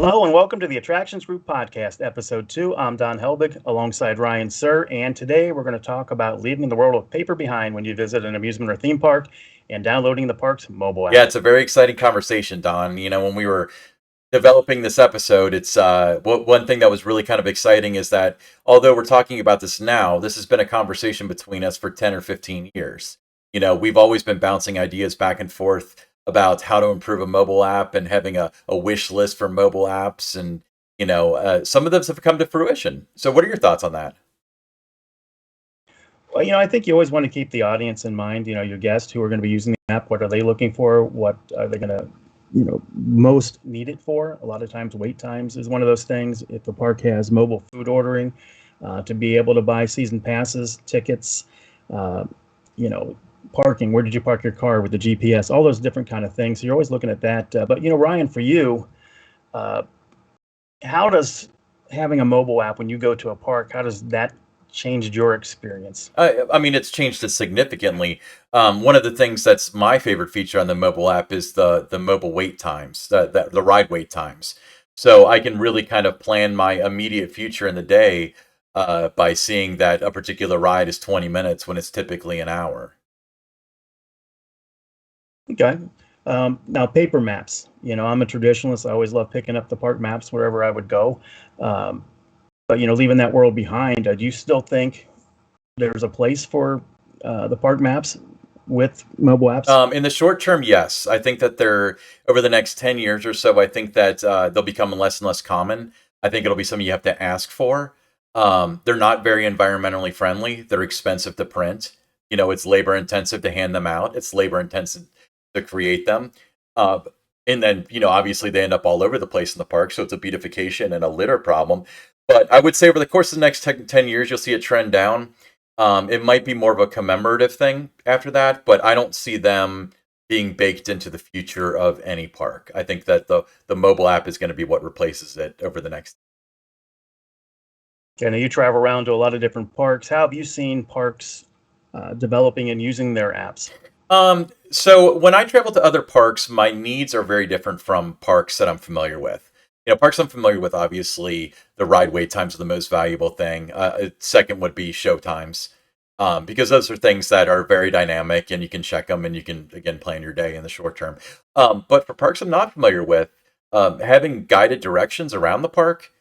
Hello and welcome to the Attractions Group Podcast, Episode 2. I'm Don Helbig alongside Ryan Suhr, and today we're going to talk about leaving the world of paper behind when you visit an amusement or theme park and downloading the park's mobile app. Yeah, it's a very exciting conversation, Don. When we were developing this episode, it's one thing that was really kind of exciting is that although we're talking about this now, this has been a conversation between us for 10 or 15 years. We've always been bouncing ideas back and forth about how to improve a mobile app and having a wish list for mobile apps. And, some of those have come to fruition. So what are your thoughts on that? Well, I think you always want to keep the audience in mind, your guests who are going to be using the app. What are they looking for? What are they going to, most need it for? A lot of times wait times is one of those things. If the park has mobile food ordering, to be able to buy season passes, tickets, parking, where did you park your car with the GPS, all those different kind of things. So you're always looking at that. But, Ryan, for you, how does having a mobile app when you go to a park, how does that changed your experience? I mean, it's changed it significantly. One of the things that's my favorite feature on the mobile app is the mobile wait times, the ride wait times. So I can really kind of plan my immediate future in the day by seeing that a particular ride is 20 minutes when it's typically an hour. Okay. Now, paper maps. I'm a traditionalist. I always love picking up the park maps wherever I would go. But, leaving that world behind, do you still think there's a place for the park maps with mobile apps? In the short term, yes. I think that they're over the next 10 years or so, I think that they'll become less and less common. I think it'll be something you have to ask for. They're not very environmentally friendly. They're expensive to print. It's labor intensive to hand them out. It's labor intensive to create them. And then, obviously they end up all over the place in the park. So it's a beautification and a litter problem. But I would say over the course of the next 10 years, you'll see a trend down. It might be more of a commemorative thing after that, but I don't see them being baked into the future of any park. I think that the mobile app is going to be what replaces it over the next. Okay, now you travel around to a lot of different parks. How have you seen parks developing and using their apps? So when I travel to other parks, my needs are very different from parks that I'm familiar with. Parks I'm familiar with, obviously, the ride wait times are the most valuable thing. Second would be show times, because those are things that are very dynamic and you can check them and you can, again, plan your day in the short term. But for parks I'm not familiar with, having guided directions around the park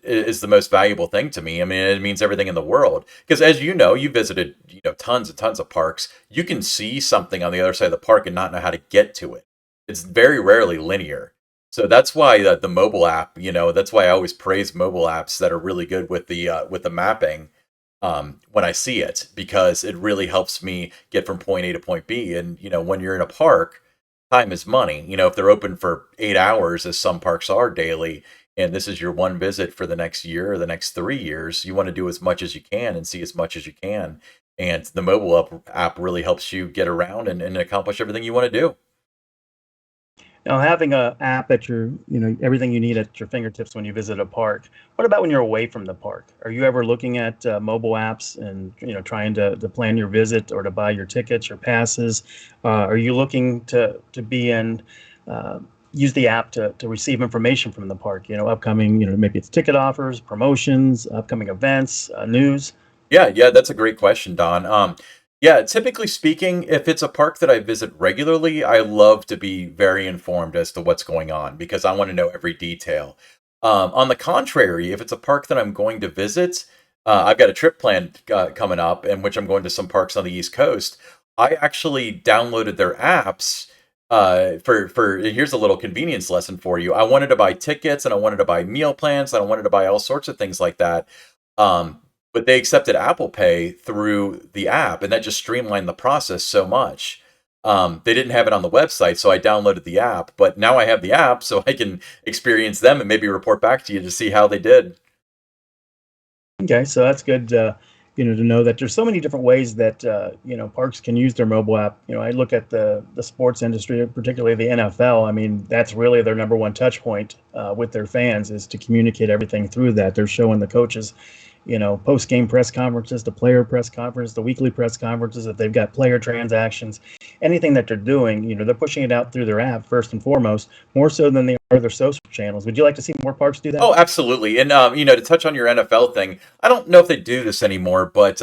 is the most valuable thing to me. I mean, it means everything in the world. Because as you visited, tons and tons of parks. You can see something on the other side of the park and not know how to get to it. It's very rarely linear. So that's why the mobile app, that's why I always praise mobile apps that are really good with the mapping when I see it, because it really helps me get from point A to point B. And, when you're in a park, time is money. If they're open for 8 hours, as some parks are daily, and this is your one visit for the next year or the next 3 years, you want to do as much as you can and see as much as you can. And the mobile app really helps you get around and accomplish everything you want to do. Now, having a app at your, everything you need at your fingertips when you visit a park. What about when you're away from the park? Are you ever looking at mobile apps and, trying to plan your visit or to buy your tickets, your passes? Are you looking to be in, use the app to receive information from the park, upcoming, maybe it's ticket offers, promotions, upcoming events, news? Yeah, that's a great question, Don. Yeah, typically speaking, if it's a park that I visit regularly, I love to be very informed as to what's going on because I want to know every detail. On the contrary, if it's a park that I'm going to visit, I've got a trip planned coming up in which I'm going to some parks on the East Coast. I actually downloaded their apps for here's a little convenience lesson for you. I wanted to buy tickets and I wanted to buy meal plans and I wanted to buy all sorts of things like that. But they accepted Apple Pay through the app, and that just streamlined the process so much. They didn't have it on the website, so I downloaded the app. But now I have the app, so I can experience them and maybe report back to you to see how they did. Okay, so that's good, to know that there's so many different ways that, parks can use their mobile app. I look at the sports industry, particularly the NFL. I mean, that's really their number one touch point with their fans is to communicate everything through that. They're showing the coaches post-game press conferences, the player press conference, the weekly press conferences, if they've got player transactions, anything that they're doing, they're pushing it out through their app first and foremost, more so than they are their social channels. Would you like to see more parks do that? Oh, absolutely. And to touch on your NFL thing, I don't know if they do this anymore, but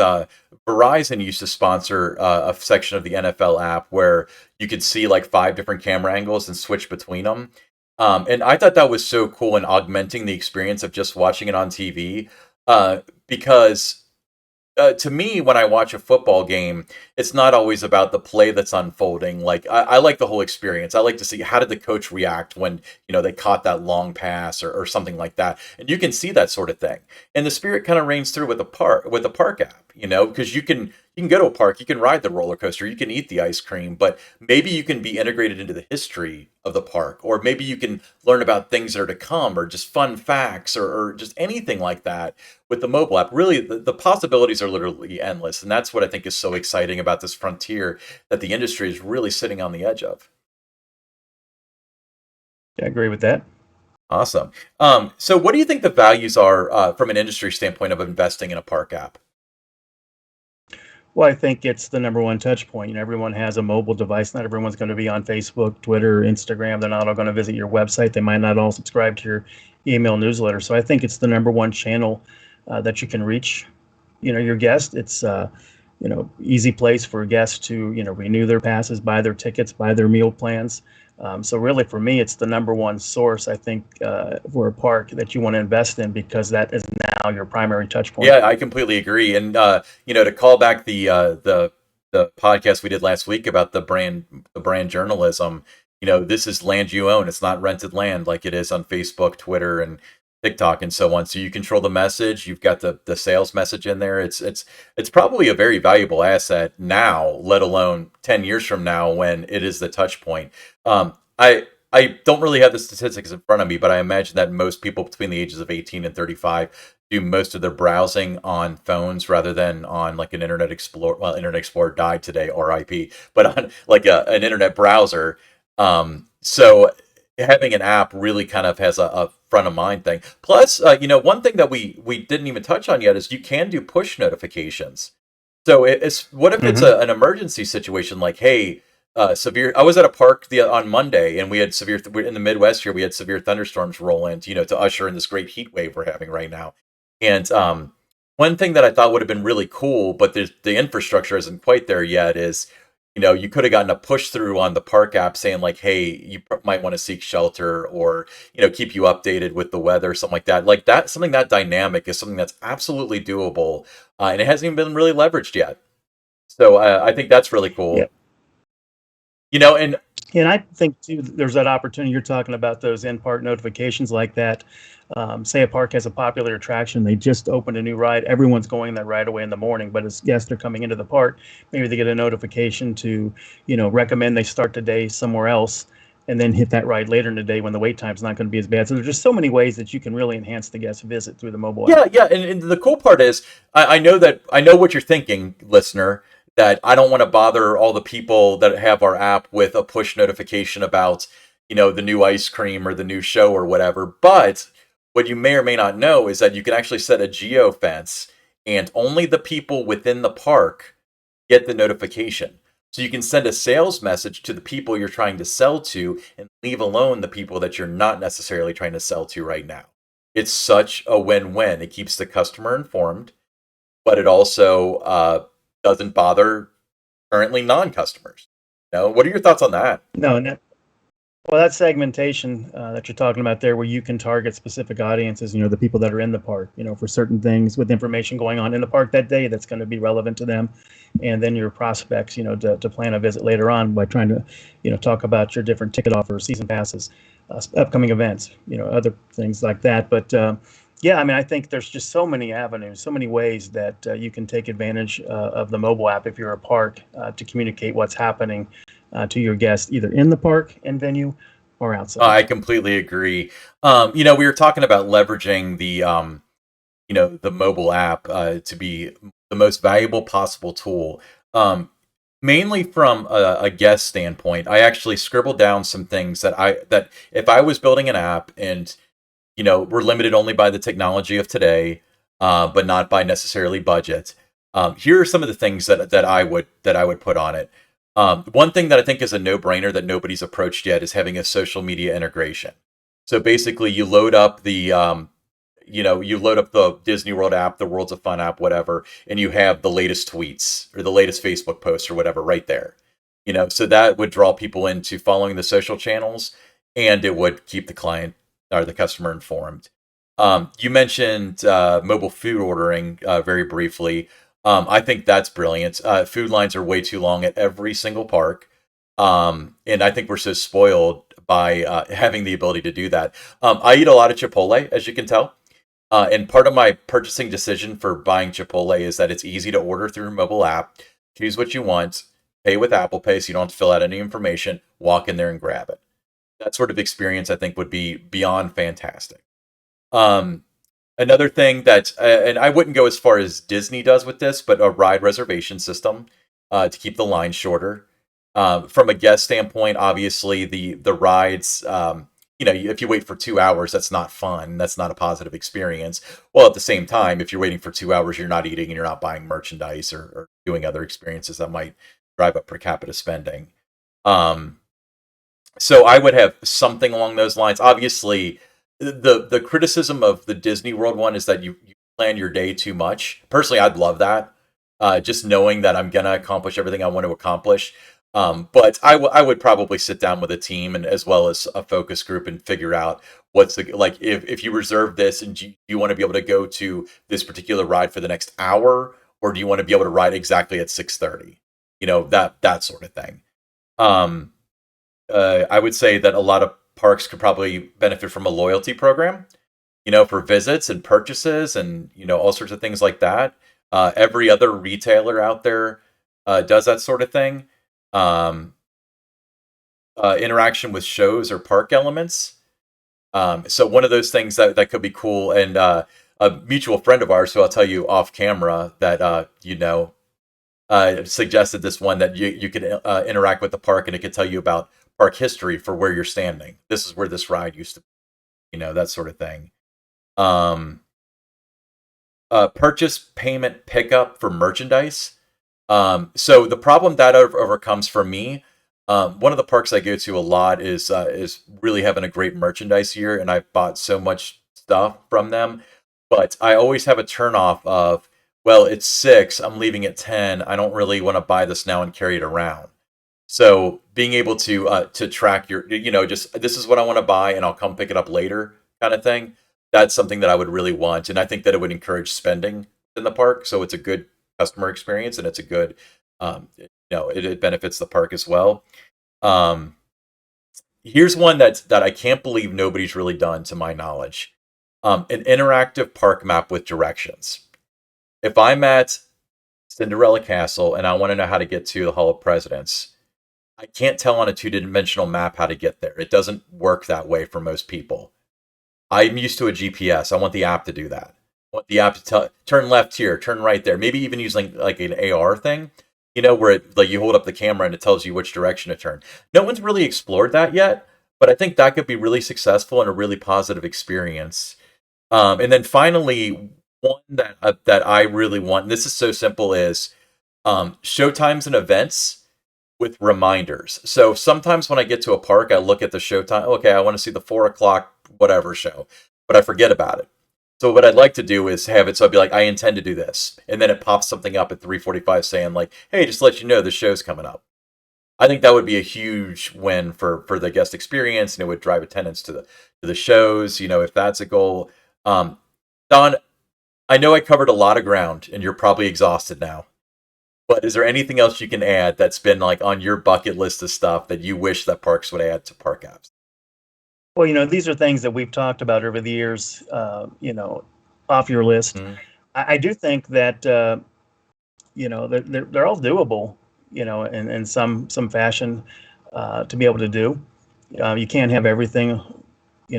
Verizon used to sponsor a section of the NFL app where you could see like 5 different camera angles and switch between them. And I thought that was so cool in augmenting the experience of just watching it on TV. Because to me, when I watch a football game, it's not always about the play that's unfolding. Like I like the whole experience. I like to see how did the coach react when they caught that long pass or something like that, and you can see that sort of thing. And the spirit kind of reigns through with the park app, because you can go to a park, you can ride the roller coaster, you can eat the ice cream, but maybe you can be integrated into the history of the park, or maybe you can learn about things that are to come, or just fun facts, or just anything like that with the mobile app. Really, the possibilities are literally endless, and that's what I think is so exciting about this frontier that the industry is really sitting on the edge of. Yeah, I agree with that. Awesome. So what do you think the values are from an industry standpoint of investing in a park app? Well, I think it's the number one touch point. Everyone has a mobile device. Not everyone's going to be on Facebook, Twitter, Instagram. They're not all going to visit your website. They might not all subscribe to your email newsletter. So I think it's the number one channel that you can reach, your guest. It's easy place for guests to renew their passes, buy their tickets, buy their meal plans. So really, for me, it's the number one source, I think, for a park that you want to invest in, because that is now your primary touch point. Yeah, I completely agree. And to call back the podcast we did last week about the brand journalism, this is land you own. It's not rented land like it is on Facebook, Twitter, and TikTok and so on. So you control the message. You've got the sales message in there. It's probably a very valuable asset now, let alone 10 years from now when it is the touch point. I don't really have the statistics in front of me, but I imagine that most people between the ages of 18 and 35 do most of their browsing on phones rather than on like an Internet Explorer. Well, Internet Explorer died today, RIP, but on like an internet browser. So having an app really kind of has a front of mind thing. Plus, one thing that we didn't even touch on yet is you can do push notifications. So it's what if it's Hmm. an emergency situation like, hey, severe. I was at a park on Monday, and we had in the Midwest here. We had severe thunderstorms roll in, to usher in this great heat wave we're having right now. And one thing that I thought would have been really cool, but the infrastructure isn't quite there yet, is you could have gotten a push through on the park app saying like, hey, you might want to seek shelter, or keep you updated with the weather, something like that. Like that, something that dynamic is something that's absolutely doable, and it hasn't even been really leveraged yet. So I think that's really Yeah. cool. And And I think too, there's that opportunity you're talking about, those in-park notifications like that. Say a park has a popular attraction, they just opened a new ride. Everyone's going that right away in the morning, but as guests are coming into the park, maybe they get a notification to, recommend they start the day somewhere else, and then hit that ride later in the day when the wait time's not going to be as bad. So there's just so many ways that you can really enhance the guest visit through the mobile yeah, app. yeah, and the cool part is, I know what you're thinking, listener. That I don't want to bother all the people that have our app with a push notification about, the new ice cream or the new show or whatever. But what you may or may not know is that you can actually set a geo fence, and only the people within the park get the notification. So you can send a sales message to the people you're trying to sell to, and leave alone the people that you're not necessarily trying to sell to right now. It's such a win-win. It keeps the customer informed, but it also doesn't bother currently non-customers. What are your thoughts on that? No, and well, that segmentation that you're talking about there, where you can target specific audiences, the people that are in the park, for certain things with information going on in the park that day that's going to be relevant to them. And then your prospects, to plan a visit later on by trying to, talk about your different ticket offers, season passes, upcoming events, other things like that. But yeah, I mean, I think there's just so many avenues, so many ways that you can take advantage of the mobile app if you're a park to communicate what's happening to your guests, either in the park and venue or outside. I completely agree. We were talking about leveraging the mobile app to be the most valuable possible tool. Mainly from a guest standpoint, I actually scribbled down some things that if I was building an app, and we're limited only by the technology of today, but not by necessarily budget. Here are some of the things that I would put on it. One thing that I think is a no-brainer that nobody's approached yet is having a social media integration. So basically, you load up you load up the Disney World app, the Worlds of Fun app, whatever, and you have the latest tweets or the latest Facebook posts or whatever right there. So that would draw people into following the social channels, and it would keep the client or the customer informed. You mentioned mobile food ordering very briefly. I think that's brilliant. Food lines are way too long at every single park. And I think we're so spoiled by having the ability to do that. I eat a lot of Chipotle, as you can tell. And part of my purchasing decision for buying Chipotle is that it's easy to order through a mobile app, choose what you want, pay with Apple Pay so you don't have to fill out any information, walk in there and grab it. That sort of experience, I think, would be beyond fantastic. Um, Another thing that, and I wouldn't go as far as Disney does with this, but a ride reservation system to keep the line shorter. From a guest standpoint, obviously the rides, if you wait for 2 hours, that's not fun. That's not a positive experience. Well, at the same time, if you're waiting for 2 hours, you're not eating and you're not buying merchandise or doing other experiences that might drive up per capita spending. Um, so I would have something along those lines. Obviously, the criticism of the Disney World one is that you plan your day too much. Personally, I'd love that. Just knowing that I'm gonna accomplish everything I want to accomplish. But I would probably sit down with a team and as well as a focus group and figure out what's the like if you reserve this and you want to be able to go to this particular ride for the next hour, or do you want to be able to ride exactly at 6:30? That sort of thing. Um, I would say that a lot of parks could probably benefit from a loyalty program, for visits and purchases and, all sorts of things like that. Every other retailer out there does that sort of thing. Um, Interaction with shows or park elements. So one of those things that could be cool. And a mutual friend of ours, who I'll tell you off camera, that suggested this one that you could interact with the park and it could tell you about park history for where you're standing. This is where this ride used to be, that sort of thing. Um, Purchase payment pickup for merchandise. So the problem that overcomes for me, one of the parks I go to a lot is really having a great merchandise year, and I've bought so much stuff from them. But I always have a turnoff of, well, it's 6, I'm leaving at 10. I don't really want to buy this now and carry it around. So being able to track your, just this is what I want to buy, and I'll come pick it up later, kind of thing. That's something that I would really want, and I think that it would encourage spending in the park. So it's a good customer experience, and it's a good, it benefits the park as well. Um, Here's one that I can't believe nobody's really done, to my knowledge. An interactive park map with directions. If I'm at Cinderella Castle and I want to know how to get to the Hall of Presidents, I can't tell on a two-dimensional map how to get there. It doesn't work that way for most people. I'm used to a GPS. I want the app to do that. I want the app to tell turn left here, turn right there. Maybe even using like an AR thing, where like you hold up the camera and it tells you which direction to turn. No one's really explored that yet, but I think that could be really successful and a really positive experience. And then finally, one that I really want, and this is so simple, is showtimes and events with reminders. So sometimes when I get to a park, I look at the showtime. Okay, I want to see the 4 o'clock whatever show, but I forget about it. So what I'd like to do is have it so I'd be like, I intend to do this, and then it pops something up at 3:45 saying like, hey, just to let you know the show's coming up. I think that would be a huge win for the guest experience, and it would drive attendance to the shows. If that's a goal. Don, I know I covered a lot of ground, and you're probably exhausted now. But is there anything else you can add that's been like on your bucket list of stuff that you wish that parks would add to park apps? Well, these are things that we've talked about over the years, off your list. Mm. I do think that, they're all doable, in some fashion, to be able to do. You can't have everything,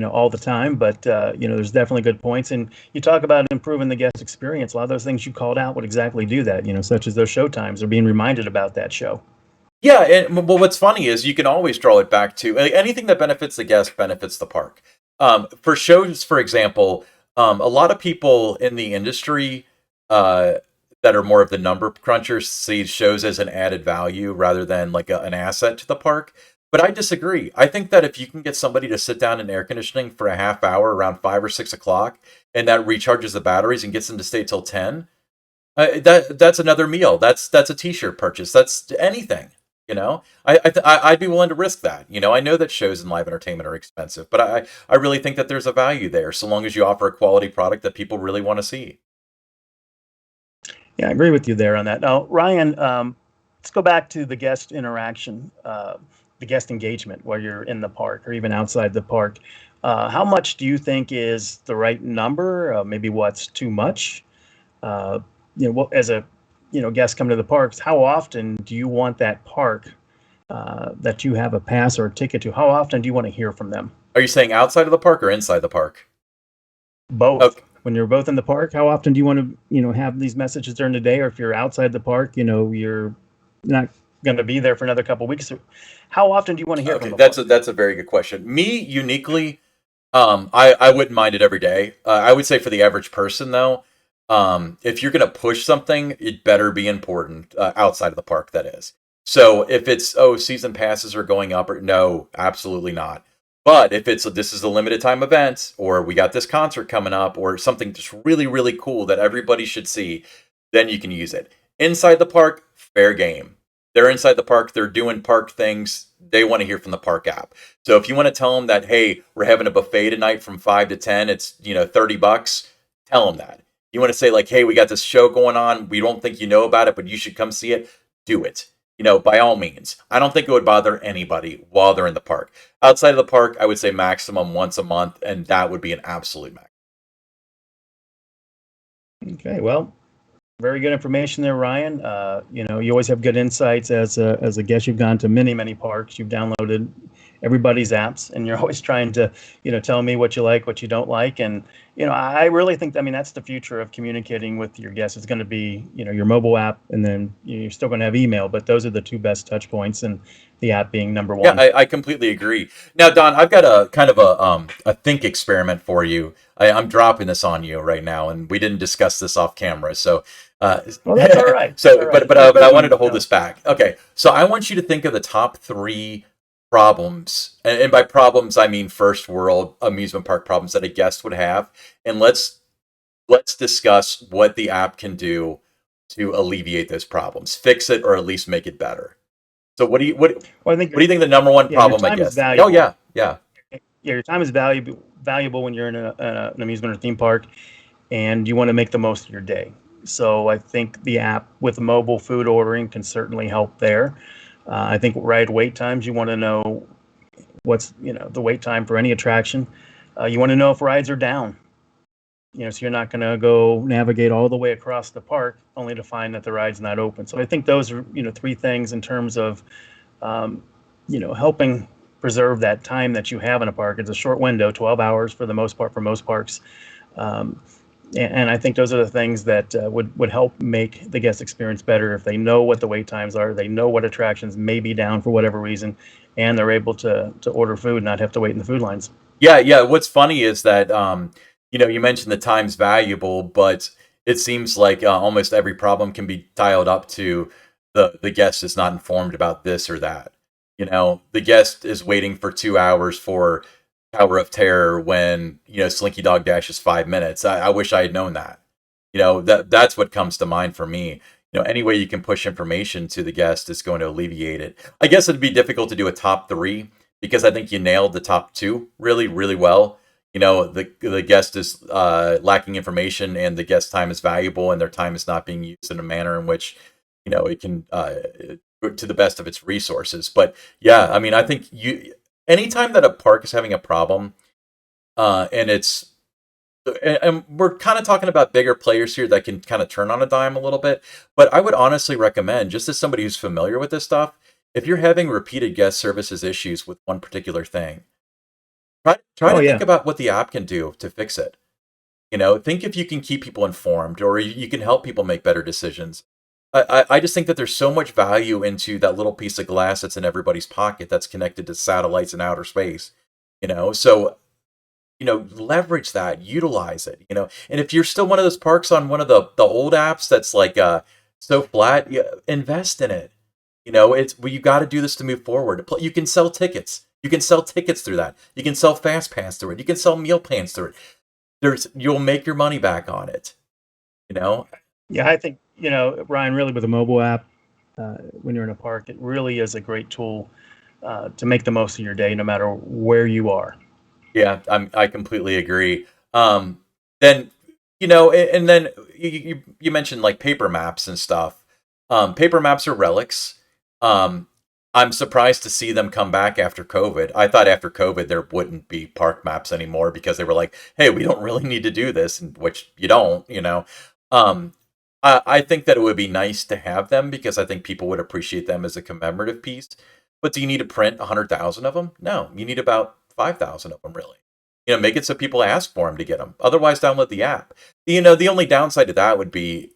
all the time, but, there's definitely good points. And you talk about improving the guest experience. A lot of those things you called out would exactly do that, such as those show times or being reminded about that show. Yeah, and well, what's funny is you can always draw it back to anything that benefits the guest benefits the park. For shows, for example, a lot of people in the industry uh, that are more of the number crunchers see shows as an added value rather than like an asset to the park. But I disagree. I think that if you can get somebody to sit down in air conditioning for a half hour around 5 or 6 o'clock, and that recharges the batteries and gets them to stay till 10, that's another meal. That's a T-shirt purchase. That's anything. I'd be willing to risk that. I know that shows and live entertainment are expensive, but I really think that there's a value there, so long as you offer a quality product that people really want to see. Yeah, I agree with you there on that. Now, Ryan, let's go back to the guest interaction, the guest engagement while you're in the park or even outside the park. How much do you think is the right number? Maybe what's too much? Uh, as a guest come to the parks, how often do you want that park that you have a pass or a ticket to? How often do you want to hear from them? Are you saying outside of the park or inside the park? Both. Okay. When you're both in the park, how often do you want to have these messages during the day? Or if you're outside the park, you're not going to be there for another couple of weeks. How often do you want to hear from Okay, the that's park? a very good question. Me uniquely, I wouldn't mind it every day. I would say for the average person though, if you're gonna push something, it better be important outside of the park. That is. So if it's season passes are going up, or no, absolutely not. But if it's this is a limited time event, or we got this concert coming up, or something just really really cool that everybody should see, then you can use it. Inside the park, fair game. They're inside the park. They're doing park things. They want to hear from the park app. So if you want to tell them that, hey, we're having a buffet tonight from 5 to 10, it's $30. Tell them that. You want to say like, hey, we got this show going on. We don't think you know about it, but you should come see it. Do it. By all means. I don't think it would bother anybody while they're in the park. Outside of the park, I would say maximum once a month, and that would be an absolute max. Okay, well, very good information there, Ryan. You always have good insights as a guest. You've gone to many, many parks. You've downloaded everybody's apps, and you're always trying to, tell me what you like, what you don't like. And, I really think, that's the future of communicating with your guests. It's going to be, your mobile app, and then you're still going to have email, but those are the two best touch points, and the app being number Yeah, one. I completely agree. Now, Don, I've got a kind of a think experiment for you. I'm dropping this on you right now, and we didn't discuss this off camera, so uh, Well, that's all right. That's all so right. but I Especially, wanted to hold this back. Okay, so I want you to think of the top three problems, and by problems I mean first world amusement park problems that a guest would have, and let's discuss what the app can do to alleviate those problems, fix it, or at least make it better. So well, I think what do you think the number one your problem, I time is guess? Oh valuable. yeah, yeah. Yeah, your time is valuable when you're in an amusement or theme park, and you want to make the most of your day. So I think the app with mobile food ordering can certainly help there. I think ride wait times, you want to know what's the wait time for any attraction. You want to know if rides are down. So you're not going to go navigate all the way across the park only to find that the ride's not open. So I think those are three things in terms of helping preserve that time that you have in a park. It's a short window, 12 hours for the most part for most parks. Um, and I think those are the things that would help make the guest experience better if they know what the wait times are, they know what attractions may be down for whatever reason, and they're able to order food and not have to wait in the food lines. Yeah, yeah. What's funny is that you mentioned the time's valuable, but it seems like almost every problem can be dialed up to the guest is not informed about this or that. The guest is waiting for 2 hours for Tower of Terror when Slinky Dog Dash is 5 minutes. I wish I had known that. That's what comes to mind for me. Any way you can push information to the guest is going to alleviate it. I guess it'd be difficult to do a top three because I think you nailed the top two really, really well. The guest is lacking information, and the guest time is valuable, and their time is not being used in a manner in which it can to the best of its resources. But yeah, I think anytime that a park is having a problem, and we're kind of talking about bigger players here that can kind of turn on a dime a little bit. But I would honestly recommend, just as somebody who's familiar with this stuff, if you're having repeated guest services issues with one particular thing, try Oh to think yeah. about what the app can do to fix it. Think if you can keep people informed, or you can help people make better decisions. I just think that there's so much value into that little piece of glass that's in everybody's pocket that's connected to satellites in outer space. So leverage that, utilize it. And if you're still one of those parks on one of the old apps that's like so flat, invest in it. It's well, you got to do this to move forward. You can sell tickets. You can sell tickets through that. You can sell fast pass through it. You can sell meal plans through it. You'll make your money back on it. You know. Yeah, I think, Ryan, really with a mobile app, when you're in a park, it really is a great tool to make the most of your day, no matter where you are. Yeah, I completely agree. Then and then you mentioned like paper maps and stuff. Paper maps are relics. Um, I'm surprised to see them come back after COVID. I thought after COVID there wouldn't be park maps anymore because they were like, "Hey, we don't really need to do this," and which you don't. Um, I think that it would be nice to have them because I think people would appreciate them as a commemorative piece. But do you need to print 100,000 of them? No, you need about 5,000 of them, really. Make it so people ask for them to get them. Otherwise, download the app. The only downside to that would be,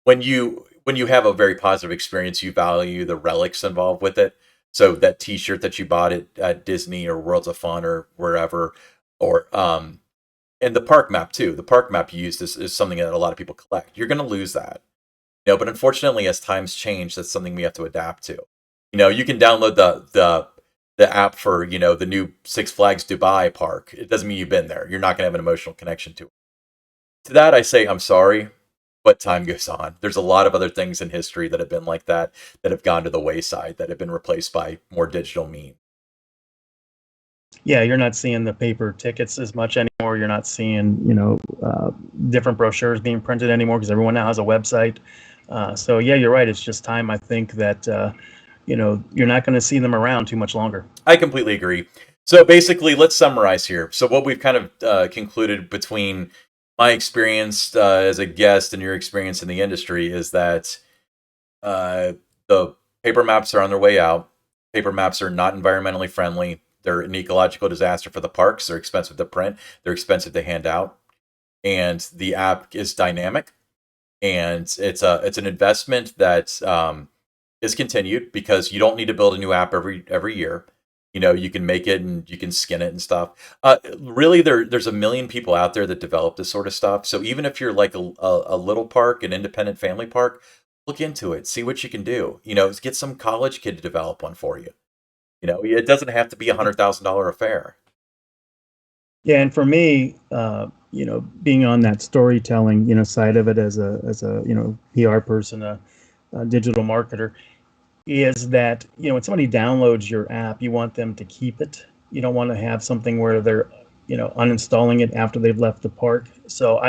when you have a very positive experience, you value the relics involved with it. So that T-shirt that you bought at Disney or Worlds of Fun or wherever, or and the park map too. The park map you used is something that a lot of people collect. You're going to lose that. But unfortunately, as times change, that's something we have to adapt to. You can download the app for the new Six Flags Dubai park. It doesn't mean you've been there. You're not going to have an emotional connection to it. To that, I say I'm sorry, but time goes on. There's a lot of other things in history that have been like that have gone to the wayside, that have been replaced by more digital means. Yeah, you're not seeing the paper tickets as much anymore. You're not seeing, different brochures being printed anymore because everyone now has a website. So yeah, you're right. It's just time. I think that you're not going to see them around too much longer. I completely agree. So basically, let's summarize here. So what we've kind of concluded between my experience as a guest and your experience in the industry is that the paper maps are on their way out. Paper maps are not environmentally friendly. They're an ecological disaster for the parks. They're expensive to print. They're expensive to hand out. And the app is dynamic, and it's an investment that is continued because you don't need to build a new app every year. You can make it and you can skin it and stuff. Really, there's a million people out there that develop this sort of stuff. So even if you're like a little park, an independent family park, look into it, see what you can do. Get some college kid to develop one for you. It doesn't have to be $100,000 affair. Yeah, and for me, being on that storytelling, side of it as a PR person, a digital marketer, is that when somebody downloads your app, you want them to keep it. You don't want to have something where they're uninstalling it after they've left the park. So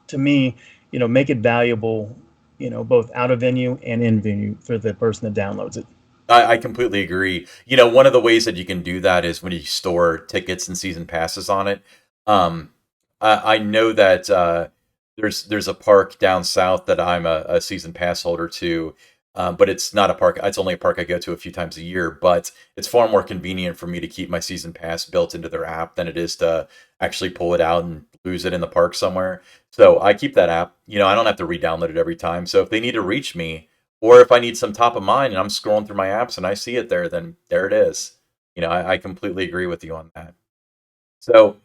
to me, make it valuable, both out of venue and in venue for the person that downloads it. I completely agree. One of the ways that you can do that is when you store tickets and season passes on it. I know that there's a park down south that I'm a season pass holder to, but it's not a park. It's only a park I go to a few times a year. But it's far more convenient for me to keep my season pass built into their app than it is to actually pull it out and lose it in the park somewhere. So I keep that app. I don't have to re-download it every time. So if they need to reach me, or if I need some top of mind and I'm scrolling through my apps and I see it there, then there it is. I completely agree with you on that. So,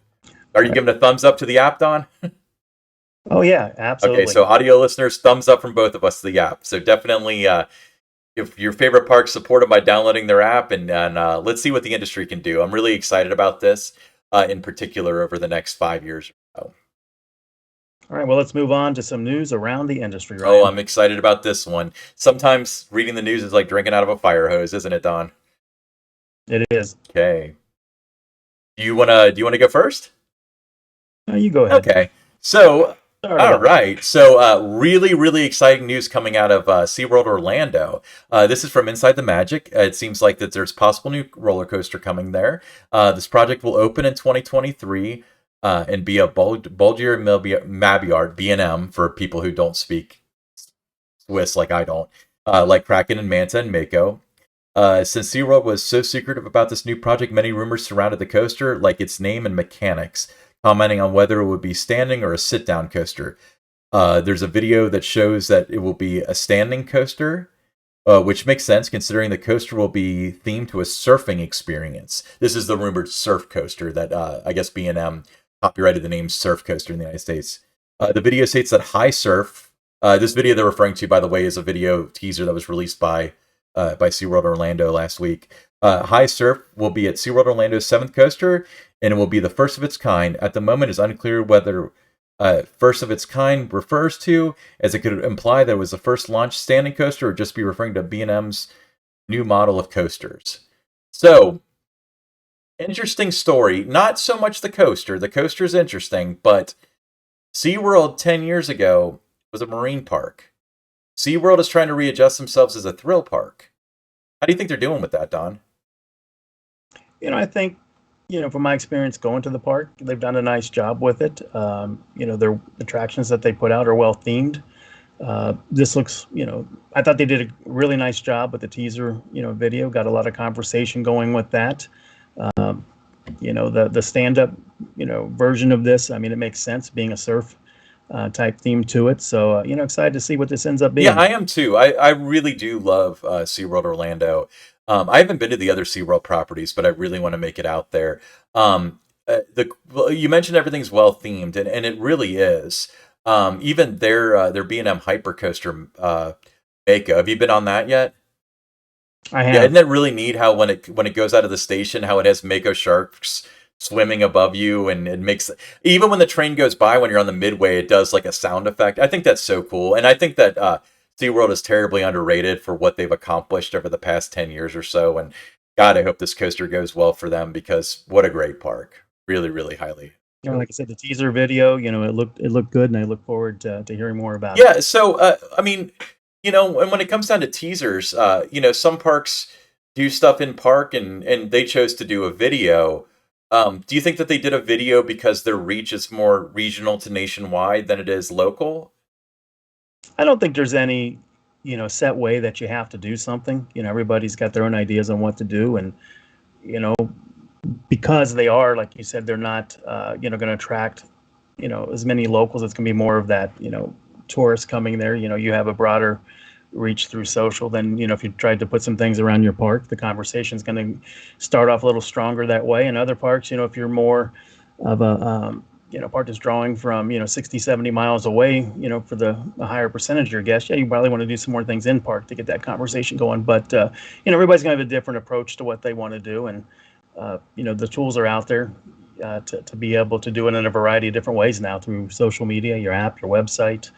are you giving a thumbs up to the app, Don? Oh yeah, absolutely. Okay, so audio listeners, thumbs up from both of us to the app. So definitely, if your favorite park, support them by downloading their app, and let's see what the industry can do. I'm really excited about this, in particular, over the next 5 years or so. All right, well, let's move on to some news around the industry, Ryan. Oh, I'm excited about this one. Sometimes reading the news is like drinking out of a fire hose, isn't it, Don? It is. Okay. Do you wanna go first? You go ahead. Okay. So, all right. So, really, really exciting news coming out of Seaworld Orlando. This is from Inside the Magic. It seems like that there's possible new roller coaster coming there. This project will open in 2023 and be a Bulgier Mabiart, B&M, for people who don't speak Swiss like I don't, like Kraken and Manta and Mako. Since SeaWorld was so secretive about this new project, many rumors surrounded the coaster, like its name and mechanics, commenting on whether it would be standing or a sit-down coaster. There's a video that shows that it will be a standing coaster, which makes sense considering the coaster will be themed to a surfing experience. This is the rumored surf coaster that I guess B&M copyrighted the name surf coaster in the United States. The video states that high surf This video they're referring to, by the way, is a video teaser that was released by Seaworld Orlando last week. High Surf will be at Seaworld Orlando's 7th coaster, and it will be the first of its kind. At the moment, it's unclear whether first of its kind refers to, as it could imply that it was the first launch standing coaster, or just be referring to B&M's new model of coasters. So, interesting story. Not so much the coaster. The coaster's interesting, but SeaWorld 10 years ago was a marine park. SeaWorld is trying to readjust themselves as a thrill park. How do you think they're doing with that, Don? I think, from my experience going to the park, they've done a nice job with it. Their attractions that they put out are well themed. This looks, I thought they did a really nice job with the teaser, video. Got a lot of conversation going with that. The stand-up, version of this. I mean, it makes sense being a surf type theme to it. So, excited to see what this ends up being. Yeah, I am too. I really do love SeaWorld Orlando. I haven't been to the other SeaWorld properties, but I really want to make it out there. You mentioned everything's well themed, and it really is. Even their B&M Hypercoaster Mako. Have you been on that yet? I have. Yeah, isn't that really neat how when it goes out of the station, how it has Mako sharks swimming above you, and it makes, even when the train goes by, when you're on the midway, it does like a sound effect. I think that's so cool, and I think that SeaWorld is terribly underrated for what they've accomplished over the past 10 years or so. And God, I hope this coaster goes well for them, because what a great park. Really, really highly. Like I said, the teaser video, it looked good, and I look forward to hearing more about it. Yeah, so I mean, and when it comes down to teasers, some parks do stuff in park, and they chose to do a video. Do you think that they did a video because their reach is more regional to nationwide than it is local? I don't think there's any, set way that you have to do something. Everybody's got their own ideas on what to do, and because they are, like you said, they're not, going to attract, as many locals. It's going to be more of that, tourists coming there. You have a broader reach through social than, if you tried to put some things around your park. The conversation's going to start off a little stronger that way. In other parks, if you're more of a park that's drawing from 60, 70 miles away, for the higher percentage of your guests, you probably want to do some more things in park to get that conversation going. But everybody's going to have a different approach to what they want to do, and the tools are out there to be able to do it in a variety of different ways now, through social media, your app, your website,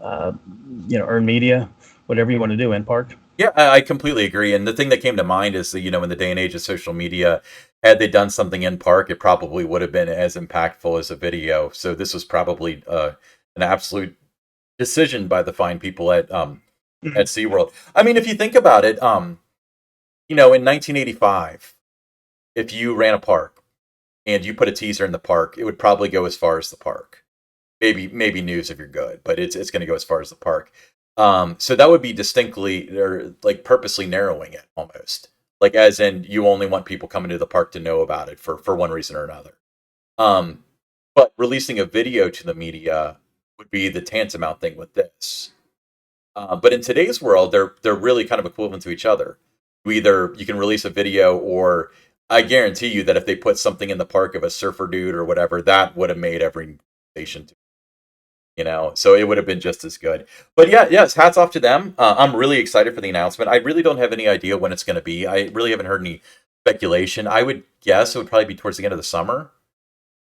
earned media, whatever you want to do in park. Yeah, I completely agree. And the thing that came to mind is that, in the day and age of social media, had they done something in park, it probably would have been as impactful as a video. So this was probably an absolute decision by the fine people at SeaWorld. I mean, if you think about it, in 1985, if you ran a park and you put a teaser in the park, it would probably go as far as the park. Maybe news if you're good, but it's going to go as far as the park. So that would be distinctly, or like purposely narrowing it almost. Like, as in, you only want people coming to the park to know about it for one reason or another. But releasing a video to the media would be the tantamount thing with this. But in today's world, they're really kind of equivalent to each other. You can release a video, or I guarantee you that if they put something in the park of a surfer dude or whatever, that would have made every station, so it would have been just as good. But yes, hats off to them. I'm really excited for the announcement. I really don't have any idea when it's going to be. I really haven't heard any speculation. I would guess it would probably be towards the end of the summer.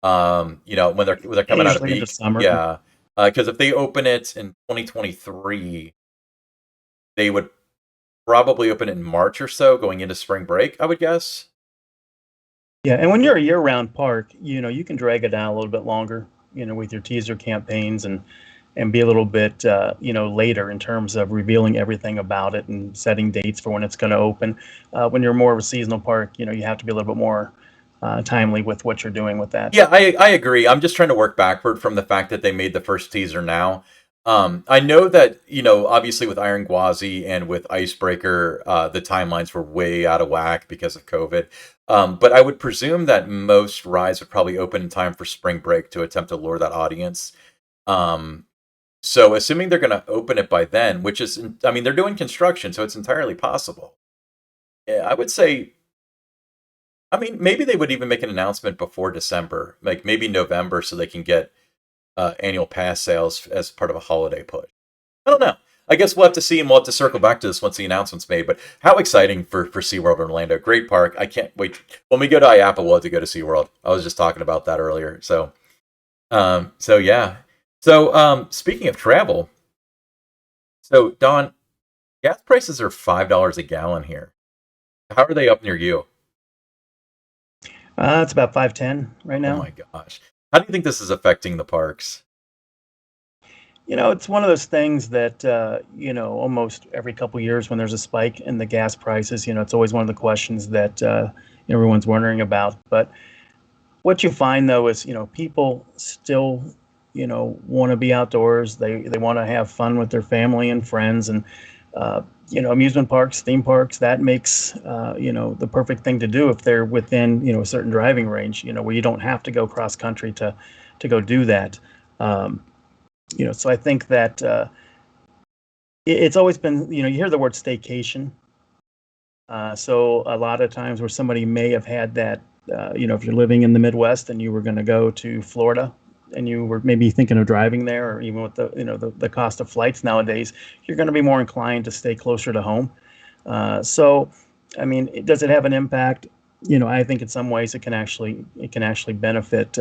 When they're coming out of peak. Yeah, because if they open it in 2023, they would probably open it in March or so, going into spring break, I would guess. Yeah, and when you're a year-round park, you can drag it down a little bit longer, with your teaser campaigns, and be a little bit, later in terms of revealing everything about it and setting dates for when it's going to open. When you're more of a seasonal park, you have to be a little bit more timely with what you're doing with that. Yeah, I agree. I'm just trying to work backward from the fact that they made the first teaser now. I know that, obviously with Iron Gwazi and with Icebreaker, the timelines were way out of whack because of COVID. But I would presume that most rides would probably open in time for spring break to attempt to lure that audience. So assuming they're going to open it by then, which is, I mean, they're doing construction, so it's entirely possible. Yeah, I would say, I mean, maybe they would even make an announcement before December, like maybe November, so they can get annual pass sales as part of a holiday push. I don't know. I guess we'll have to see, and we'll have to circle back to this once the announcement's made. But how exciting for SeaWorld Orlando. Great park. I can't wait. When we go to IAPA, we'll have to go to SeaWorld. I was just talking about that earlier. So yeah. So speaking of travel, so Don, gas prices are $5 a gallon here. How are they up near you? It's about 510 right Oh now. my gosh. How do you think this is affecting the parks? It's one of those things that almost every couple years when there's a spike in the gas prices, it's always one of the questions that everyone's wondering about. But what you find though is, people still, want to be outdoors. They want to have fun with their family and friends, and amusement parks, theme parks. That makes the perfect thing to do if they're within a certain driving range. Where you don't have to go cross country to go do that. Um, so I think that it's always been, you hear the word staycation. So a lot of times where somebody may have had that, if you're living in the Midwest and you were going to go to Florida and you were maybe thinking of driving there, or even with the cost of flights nowadays, you're going to be more inclined to stay closer to home. So, I mean, does it have an impact? I think in some ways it can actually benefit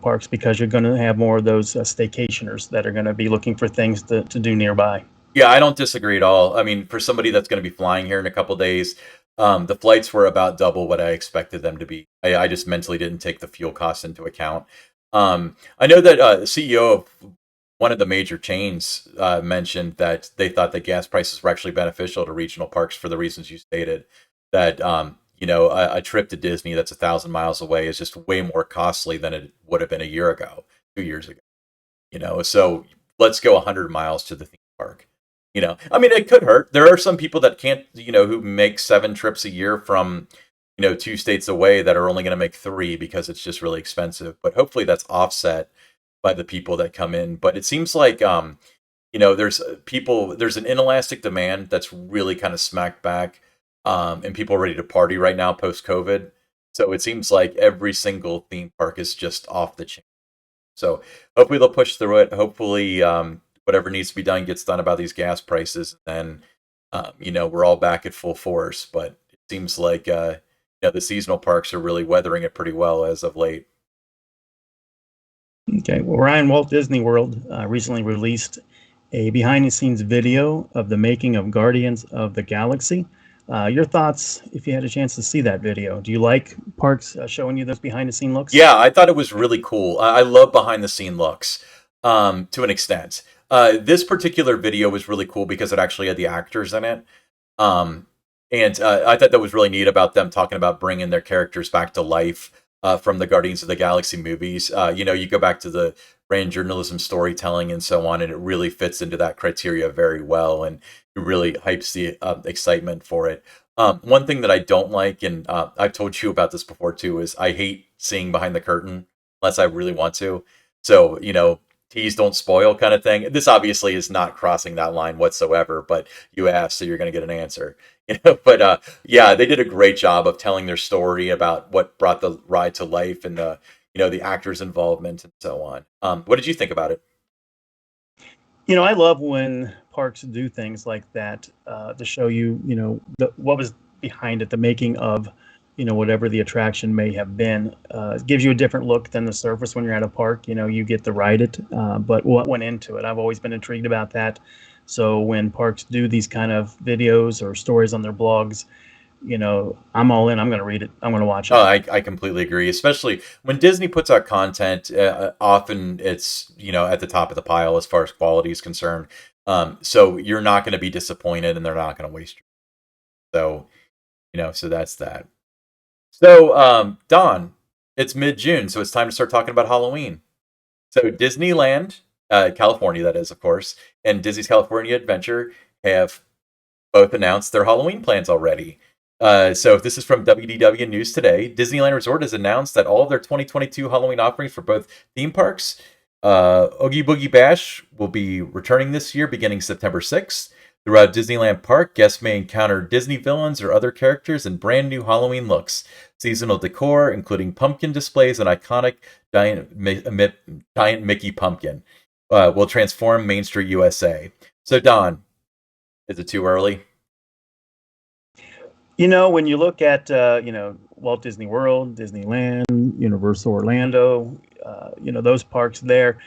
parks, because you're going to have more of those staycationers that are going to be looking for things to do nearby. Yeah, I don't disagree at all. I mean, for somebody that's going to be flying here in a couple days, the flights were about double what I expected them to be. I just mentally didn't take the fuel costs into account. I know that the CEO of one of the major chains mentioned that they thought that gas prices were actually beneficial to regional parks for the reasons you stated. That a trip to Disney that's 1,000 miles away is just way more costly than it would have been a year ago, 2 years ago. So let's go 100 miles to the theme park. I mean, it could hurt. There are some people that can't, who make 7 trips a year from, 2 states away, that are only going to make 3 because it's just really expensive. But hopefully that's offset by the people that come in. But it seems like, there's an inelastic demand that's really kind of smacked back, and people are ready to party right now post COVID. So it seems like every single theme park is just off the chain. So hopefully they'll push through it. Hopefully, whatever needs to be done gets done about these gas prices. And we're all back at full force. But it seems like the seasonal parks are really weathering it pretty well as of late. Okay. Well, Ryan, Walt Disney World recently released a behind-the-scenes video of the making of Guardians of the Galaxy. Your thoughts, if you had a chance to see that video? Do you like parks showing you those behind-the-scene looks? Yeah, I thought it was really cool. I love behind the scene looks, to an extent. This particular video was really cool because it actually had the actors in it. Um, and I thought that was really neat about them talking about bringing their characters back to life from the Guardians of the Galaxy movies. You go back to the brand journalism storytelling and so on, and it really fits into that criteria very well, and it really hypes the excitement for it. One thing that I don't like, and I've told you about this before too, is I hate seeing behind the curtain unless I really want to. So, tease don't spoil kind of thing. This obviously is not crossing that line whatsoever, but you asked, so you're going to get an answer. But yeah, they did a great job of telling their story about what brought the ride to life, and the actors' involvement and so on. What did you think about it? I love when parks do things like that to show you, what was behind it, the making of, whatever the attraction may have been. It gives you a different look than the surface when you're at a park. You get to ride it, but what went into it. I've always been intrigued about that. So when parks do these kind of videos or stories on their blogs, I'm all in. I'm going to read it. I'm going to watch Oh, it. I completely agree. Especially when Disney puts out content, often it's at the top of the pile as far as quality is concerned. So you're not going to be disappointed, and they're not going to waste. So so that's that. So Don, it's mid June, so it's time to start talking about Halloween. So Disneyland, California, that is, of course, and Disney's California Adventure have both announced their Halloween plans already. So this is from WDW News today. Disneyland Resort has announced that all of their 2022 Halloween offerings for both theme parks, Oogie Boogie Bash, will be returning this year beginning September 6th. Throughout Disneyland Park, guests may encounter Disney villains or other characters in brand new Halloween looks. Seasonal decor, including pumpkin displays and iconic giant Mickey pumpkin, will transform Main Street USA. So Don, is it too early? When you look at Walt Disney World, Disneyland, Universal Orlando, those parks there,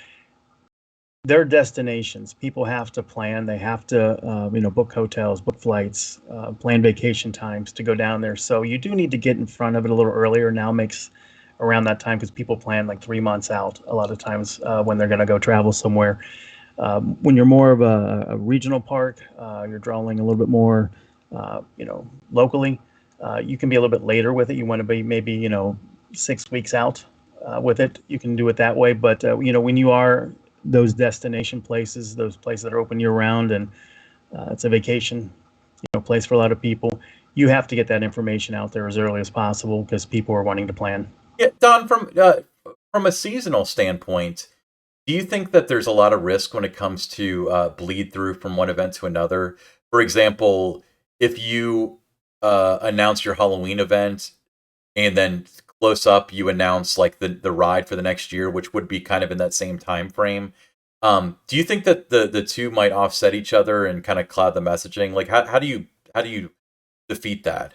they're destinations. People have to plan. They have to book hotels, book flights, plan vacation times to go down there. So you do need to get in front of it a little earlier. Now makes around that time because people plan like 3 months out a lot of times when they're going to go travel somewhere. When you're more of a regional park, you're drawing a little bit more, locally. You can be a little bit later with it. You want to be maybe 6 weeks out with it. You can do it that way. But when you are those destination places, those places that are open year round, and it's a vacation, place for a lot of people. You have to get that information out there as early as possible because people are wanting to plan. Yeah, Don, from a seasonal standpoint, do you think that there's a lot of risk when it comes to bleed through from one event to another? For example, if you announce your Halloween event and then close up you announce like the ride for the next year, which would be kind of in that same time frame. Do you think that the two might offset each other and kind of cloud the messaging? Like how do you defeat that?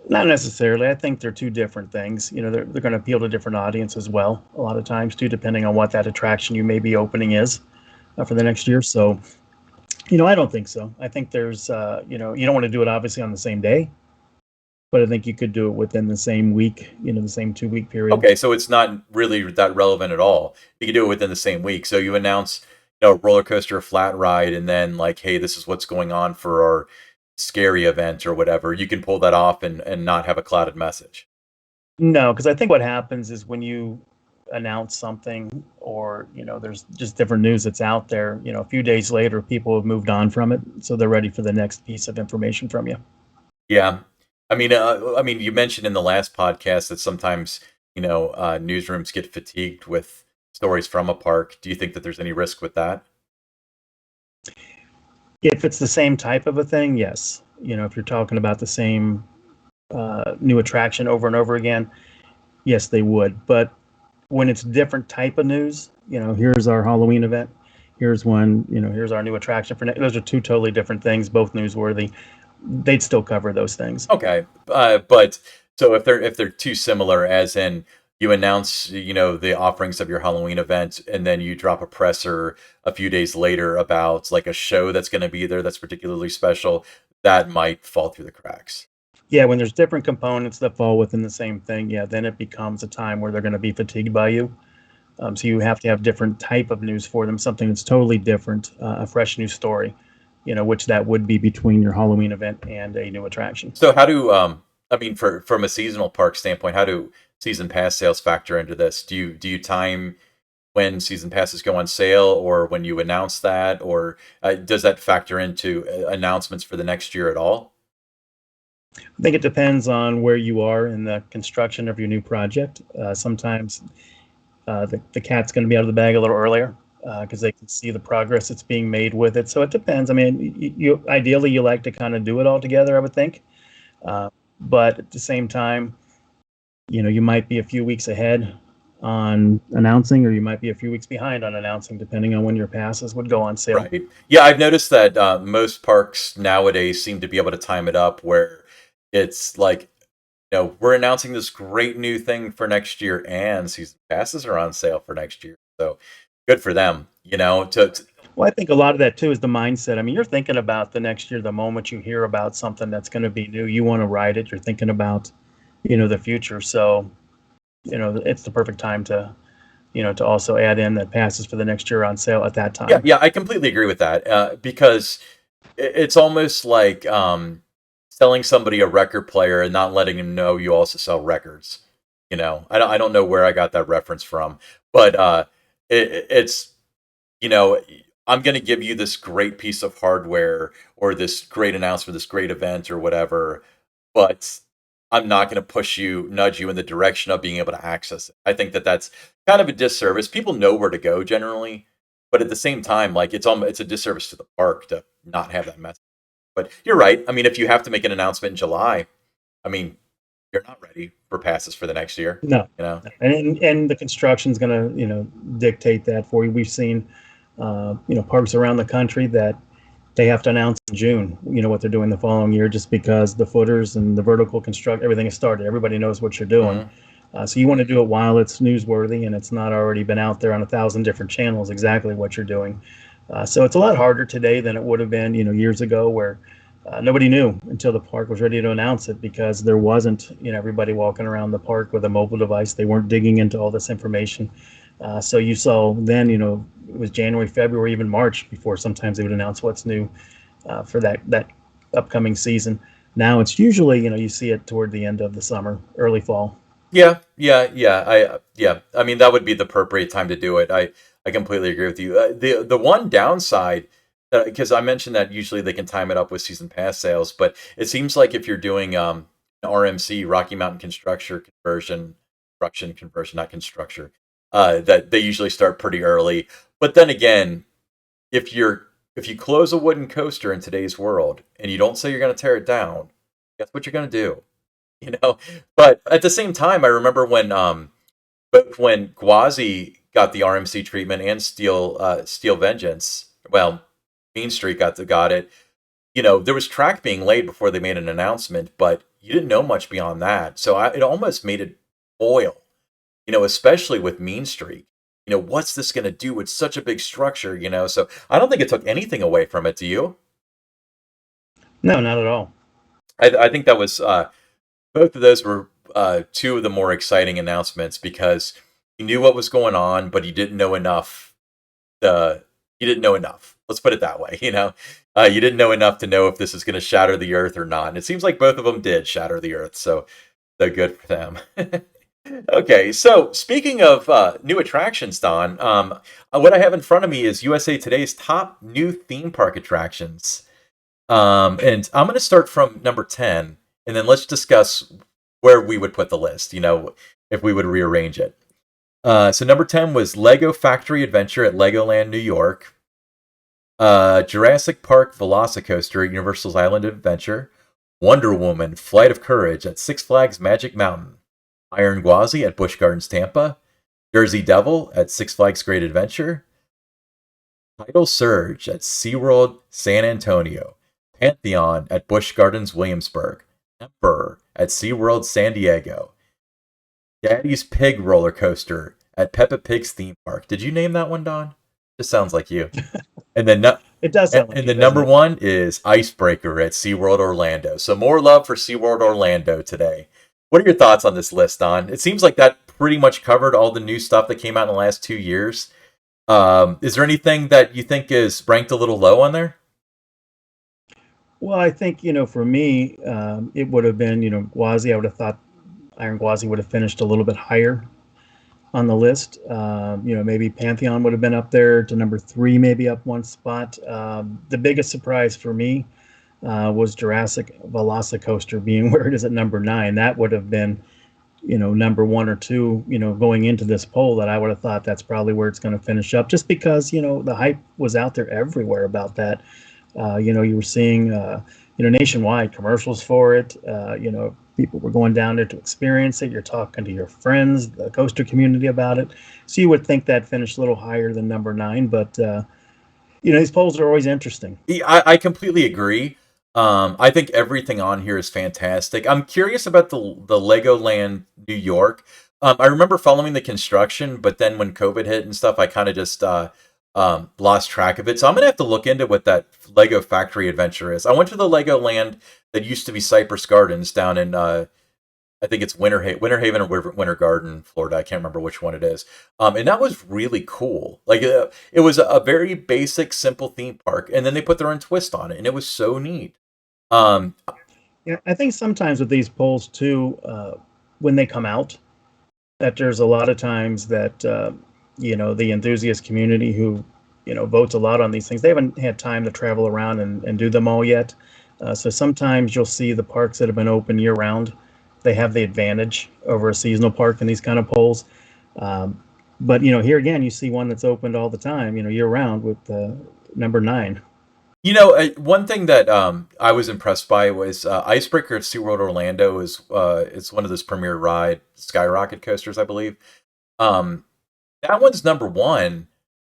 Not necessarily. I think they're two different things. They're going to appeal to different audience as well. A lot of times, too, depending on what that attraction you may be opening is for the next year. So, I don't think so. I think there's, you don't want to do it obviously on the same day, but I think you could do it within the same week. The same 2 week period. Okay, so it's not really that relevant at all. You can do it within the same week. So you announce, roller coaster, flat ride, and then like, hey, this is what's going on for our scary event or whatever. You can pull that off and not have a clouded message. No, because I think what happens is when you announce something or there's just different news that's out there, a few days later people have moved on from it, so they're ready for the next piece of information from you. Yeah, I mean, you mentioned in the last podcast that sometimes newsrooms get fatigued with stories from a park. Do you think that there's any risk with that? If it's the same type of a thing, yes. If you're talking about the same new attraction over and over again, yes, they would. But when it's different type of news, here's our Halloween event, here's one, here's our new attraction for next. Those are two totally different things, both newsworthy. They'd still cover those things. Okay, but so if they're too similar, as in you announce the offerings of your Halloween event, and then you drop a presser a few days later about like a show that's going to be there that's particularly special, that might fall through the cracks. Yeah, when there's different components that fall within the same thing, yeah, then it becomes a time where they're going to be fatigued by you. So you have to have different type of news for them, something that's totally different, a fresh new story, which that would be between your Halloween event and a new attraction. So how do I mean, from a seasonal park standpoint, how do season pass sales factor into this? Do you time when season passes go on sale, or when you announce that, or does that factor into announcements for the next year at all? I think it depends on where you are in the construction of your new project. Sometimes the cat's going to be out of the bag a little earlier because they can see the progress that's being made with it. So it depends. I mean, you ideally you like to kind of do it all together, I would think. Uh, but at the same time, you might be a few weeks ahead on announcing, or you might be a few weeks behind on announcing, depending on when your passes would go on sale. Right. Yeah, I've noticed that most parks nowadays seem to be able to time it up where it's like, we're announcing this great new thing for next year, and season passes are on sale for next year. So good for them, Well, I think a lot of that too is the mindset. I mean, you're thinking about the next year, the moment you hear about something that's going to be new, you want to ride it. You're thinking about, the future. So, it's the perfect time to also add in that passes for the next year on sale at that yeah, time. yeah, I completely agree with that because it's almost like selling somebody a record player and not letting them know you also sell records. I don't know where I got that reference from, but it's you know, I'm going to give you this great piece of hardware or this great announcement, this great event or whatever, but I'm not going to nudge you in the direction of being able to access it. I think that that's kind of a disservice. People know where to go generally, but at the same time, like it's a disservice to the park to not have that message. But you're right. I mean, if you have to make an announcement in July, I mean, you're not ready for passes for the next year. No, You know, and the construction's going to dictate that for you. We've seen parks around the country that they have to announce in June, what they're doing the following year, just because the footers and the vertical construct, everything is started. Everybody knows what you're doing. Mhm. So you want to do it while it's newsworthy and it's not already been out there on 1,000 different channels exactly what you're doing. So it's a lot harder today than it would have been, years ago, where nobody knew until the park was ready to announce it, because there wasn't, everybody walking around the park with a mobile device. They weren't digging into all this information. So you saw then, it was January, February, even March before sometimes they would announce what's new for that upcoming season. Now it's usually, you see it toward the end of the summer, early fall. Yeah, yeah, yeah. Yeah. I mean, that would be the appropriate time to do it. I completely agree with you. The one downside, because I mentioned that usually they can time it up with season pass sales, but it seems like if you're doing RMC, Rocky Mountain Construction conversion, not construction, that they usually start pretty early. But then again, if you close a wooden coaster in today's world and you don't say you're going to tear it down, guess what you're going to do? You know. But at the same time, I remember when both when Gwazi got the RMC treatment and Steel Vengeance, well, Main Street got it. There was track being laid before they made an announcement, but you didn't know much beyond that. So it almost made it boil. Especially with Mean Street. What's this going to do? It's such a big structure. So I don't think it took anything away from it. Do you? No, not at all. I think that was both of those were two of the more exciting announcements because you knew what was going on, but you didn't know enough. You didn't know enough. Let's put it that way. You didn't know enough to know if this is going to shatter the earth or not. And it seems like both of them did shatter the earth. So they're good for them. Okay, so speaking of new attractions, Don, what I have in front of me is USA Today's top new theme park attractions. And I'm going to start from number 10, and then let's discuss where we would put the list, if we would rearrange it. So number 10 was Lego Factory Adventure at Legoland, New York. Jurassic Park Velocicoaster at Universal's Island of Adventure. Wonder Woman Flight of Courage at Six Flags Magic Mountain. Iron Gwazi at Busch Gardens, Tampa. Jersey Devil at Six Flags Great Adventure. Tidal Surge at SeaWorld San Antonio. Pantheon at Busch Gardens, Williamsburg. Emperor at SeaWorld San Diego. Daddy's Pig Roller Coaster at Peppa Pig's theme park. Did you name that one, Don? Just sounds like you. And then It does sound like and you, the doesn't number it? one is Icebreaker at SeaWorld Orlando. So more love for SeaWorld Orlando today. What are your thoughts on this list, Don? It seems like that pretty much covered all the new stuff that came out in the last 2 years. Is there anything that you think is ranked a little low on there? Well, I think, for me, it would have been, Gwazi. I would have thought Iron Gwazi would have finished a little bit higher on the list. Maybe Pantheon would have been up there to number three, maybe up one spot. The biggest surprise for me was Jurassic Velocicoaster being where it is at number nine. That would have been, number one or two, going into this poll, that I would have thought that's probably where it's going to finish up, just because, the hype was out there everywhere about that. You were seeing, nationwide commercials for it. People were going down there to experience it. You're talking to your friends, the coaster community about it. So you would think that finished a little higher than number nine, but these polls are always interesting. Yeah, I completely agree. I think everything on here is fantastic. I'm curious about the Legoland New York. I remember following the construction, but then when COVID hit and stuff, I kind of just lost track of it. So I'm gonna have to look into what that Lego Factory Adventure is. I went to the Legoland that used to be Cypress Gardens down in I think it's Winter Haven or Winter Garden, Florida. I can't remember which one it is. And that was really cool. Like it was a very basic, simple theme park, and then they put their own twist on it, and it was so neat. Um, Yeah, I think sometimes with these polls too, when they come out, that there's a lot of times that the enthusiast community who votes a lot on these things, they haven't had time to travel around and do them all yet. So sometimes you'll see the parks that have been open year round, they have the advantage over a seasonal park in these kind of polls. But here again, you see one that's opened all the time, year round, with number nine. One thing that I was impressed by was Icebreaker at SeaWorld Orlando is it's one of those premier ride skyrocket coasters, I believe. Um, that one's number one.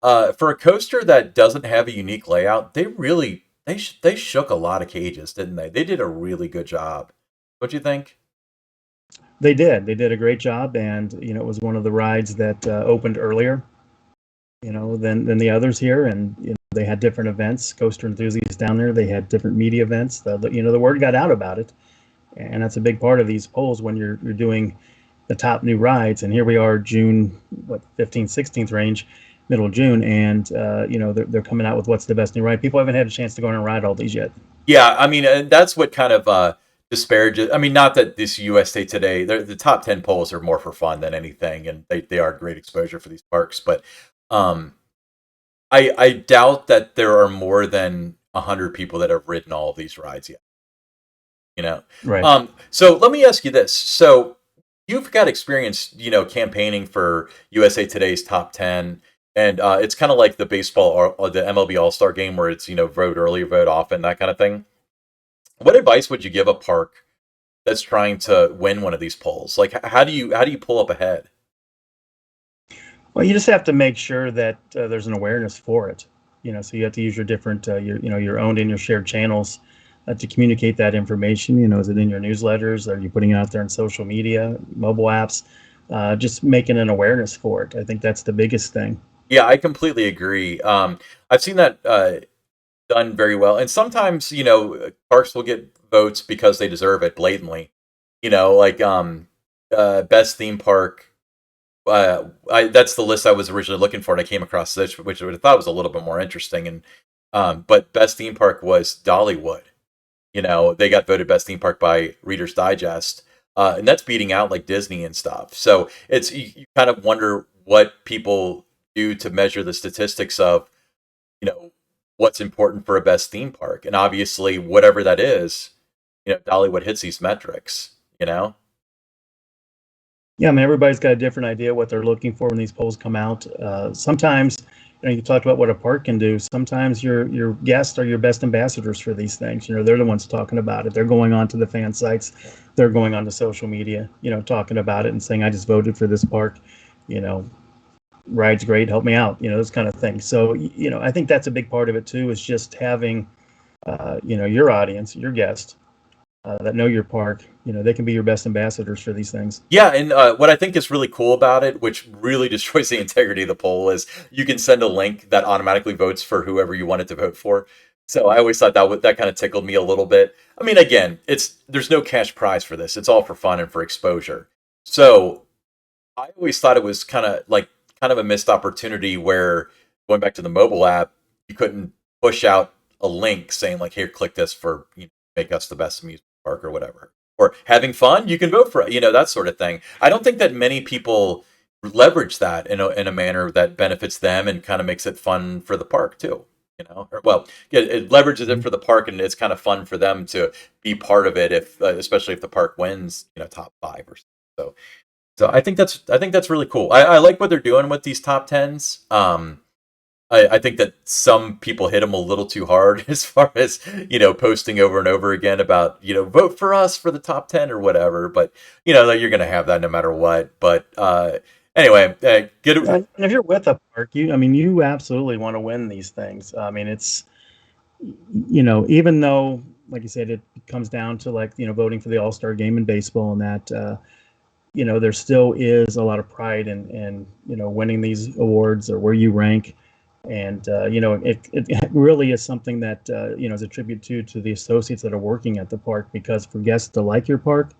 For a coaster that doesn't have a unique layout, they really they shook a lot of cages, didn't they? They did a really good job. What do you think? They did. They did a great job, and it was one of the rides that opened earlier, than the others here, and they had different events. Coaster enthusiasts down there, they had different media events. The word got out about it, and that's a big part of these polls when you're doing the top new rides. And here we are, June, 15th, 16th range, middle of June, and they're coming out with what's the best new ride. People haven't had a chance to go on and ride all these yet. Yeah, I mean, and that's what kind of disparages. I mean, not that this USA Today, the top 10 polls are more for fun than anything, and they are great exposure for these parks. But um, I doubt that there are more than 100 people that have ridden all of these rides yet. You know, Right. so let me ask you this: so you've got experience, campaigning for USA Today's top 10. And it's kind of like the baseball or the MLB All Star Game, where it's vote early, vote often, that kind of thing. What advice would you give a park that's trying to win one of these polls? Like, how do you pull up ahead? Well, you just have to make sure that there's an awareness for it. So you have to use your different, your owned and your shared channels to communicate that information. Is it in your newsletters? Are you putting it out there on social media, mobile apps? Just making an awareness for it. I think that's the biggest thing. Yeah, I completely agree. I've seen that done very well, and sometimes parks will get votes because they deserve it blatantly. Like best theme park. That's the list I was originally looking for, and I came across this, which I thought was a little bit more interesting. And but best theme park was Dollywood. They got voted best theme park by Reader's Digest, and that's beating out like Disney and stuff. So it's you kind of wonder what people do to measure the statistics of you know what's important for a best theme park, and obviously whatever that is, Dollywood hits these metrics. Yeah, I mean, everybody's got a different idea what they're looking for when these polls come out. Sometimes, you talked about what a park can do. Sometimes your guests are your best ambassadors for these things. They're the ones talking about it. They're going on to the fan sites. They're going on to social media, talking about it and saying, I just voted for this park. You know, ride's great. Help me out. Those kind of things. So, I think that's a big part of it too, is just having, your audience, your guests that know your park. They can be your best ambassadors for these things. Yeah, and what I think is really cool about it, which really destroys the integrity of the poll, is you can send a link that automatically votes for whoever you want it to vote for. So I always thought that kind of tickled me a little bit. I mean, again, there's no cash prize for this; it's all for fun and for exposure. So I always thought it was kind of a missed opportunity where, going back to the mobile app, you couldn't push out a link saying like, "Here, click this for make us the best amusement park," or whatever, or having fun, you can vote for it, that sort of thing. I don't think that many people leverage that in a manner that benefits them and kind of makes it fun for the park too. Well, it leverages it for the park, and it's kind of fun for them to be part of it, if especially if the park wins, top five or so. So I think that's really cool. I like what they're doing with these top tens. I think that some people hit them a little too hard as far as posting over and over again about vote for us for the top 10 or whatever. But that you're going to have that no matter what. But anyway, get it. And if you're with a park, you absolutely want to win these things. I mean, it's even though, like you said, it comes down to voting for the All-Star game in baseball, and that there still is a lot of pride in winning these awards or where you rank. And it really is something that is a tribute to the associates that are working at the park, because for guests to like your park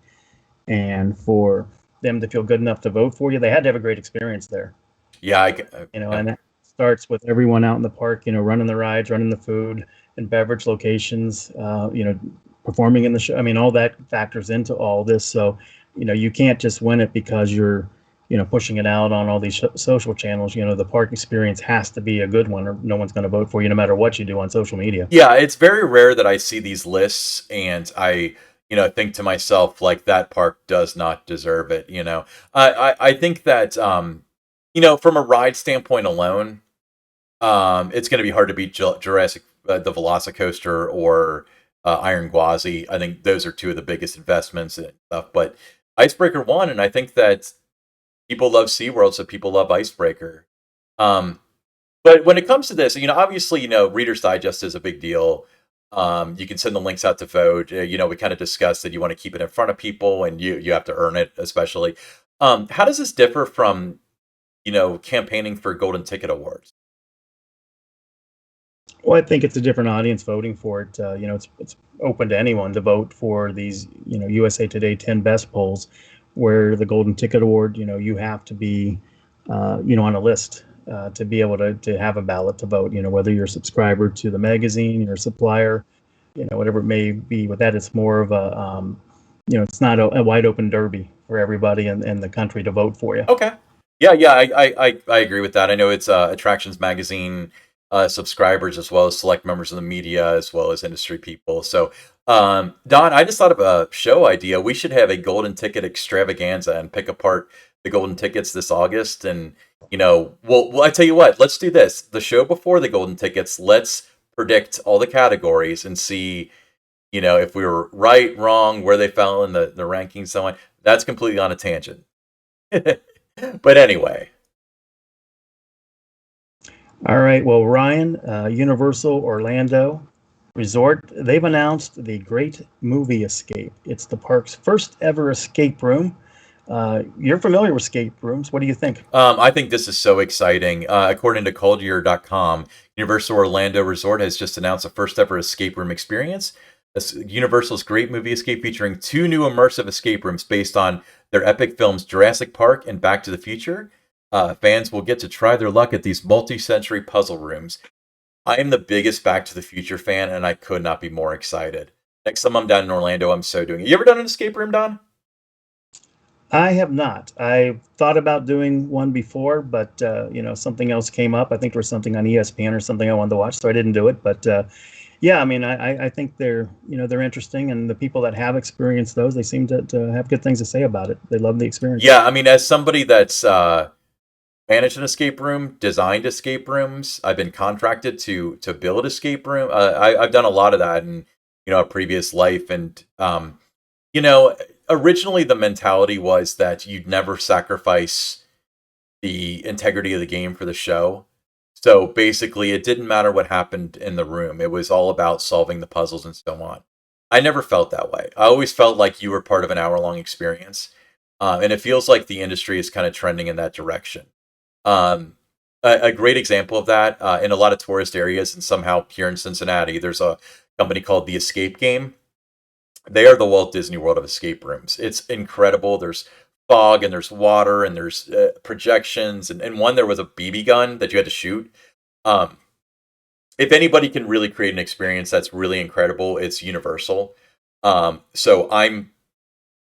and for them to feel good enough to vote for you, they had to have a great experience there. Yeah, yeah. And that starts with everyone out in the park, running the rides, running the food and beverage locations, performing in the show. I mean, all that factors into all this. So, you can't just win it because you're pushing it out on all these social channels. The park experience has to be a good one, or no one's going to vote for you no matter what you do on social media. Yeah, it's very rare that I see these lists and I, think to myself, like, that park does not deserve it. I think that, from a ride standpoint alone, it's going to be hard to beat Jurassic, the Velocicoaster, or Iron Gwazi. I think those are two of the biggest investments and stuff. But Icebreaker won, and I think that people love SeaWorld, so people love Icebreaker. Um, But when it comes to this, obviously, Reader's Digest is a big deal. You can send the links out to vote. We kind of discussed that you want to keep it in front of people, and you have to earn it, especially. How does this differ from campaigning for Golden Ticket Awards? Well, I think it's a different audience voting for it. It's open to anyone to vote for these, USA Today 10 best polls, where the Golden Ticket Award, you have to be, on a list to be able to have a ballot to vote. Whether you're a subscriber to the magazine, you're a supplier, whatever it may be. With that, it's more of a, it's not a wide open derby for everybody in the country to vote for you. Okay. Yeah, I agree with that. I know it's Attractions Magazine subscribers, as well as select members of the media, as well as industry people. So, Don, I just thought of a show idea. We should have a golden ticket extravaganza and pick apart the golden tickets this August. And, well, I tell you what, let's do this. The show before the golden tickets, let's predict all the categories and see, if we were right, wrong, where they fell in the rankings, so on. That's completely on a tangent. But anyway. All right. Well, Ryan, Universal Orlando Resort, they've announced the Great Movie Escape. It's the park's first ever escape room. You're familiar with escape rooms. What do you think? I think this is so exciting. According to Collier.com, Universal Orlando Resort has just announced a first ever escape room experience. Universal's Great Movie Escape, featuring 2 new immersive escape rooms based on their epic films Jurassic Park and Back to the Future. Fans will get to try their luck at these multi-sensory puzzle rooms. I am the biggest Back to the Future fan, and I could not be more excited. Next time I'm down in Orlando, I'm so doing it. You ever done an escape room, Don? I have not. I thought about doing one before, but something else came up. I think there was something on ESPN or something I wanted to watch, so I didn't do it. But yeah, I mean, I think they're interesting, and the people that have experienced those, they seem to have good things to say about it. They love the experience. Yeah, I mean, as somebody that's managed an escape room, designed escape rooms, I've been contracted to build escape room. I've done a lot of that in a previous life, and originally the mentality was that you'd never sacrifice the integrity of the game for the show. So basically, it didn't matter what happened in the room. It was all about solving the puzzles and so on. I never felt that way. I always felt like you were part of an hour-long experience. And it feels like the industry is kind of trending in that direction. A great example of that, in a lot of tourist areas, and somehow here in Cincinnati, there's a company called The Escape Game. They are the Walt Disney World of escape rooms. It's incredible. There's fog, and there's water, and there's projections, and one there was a BB gun that you had to shoot. If anybody can really create an experience that's really incredible, it's Universal. So I'm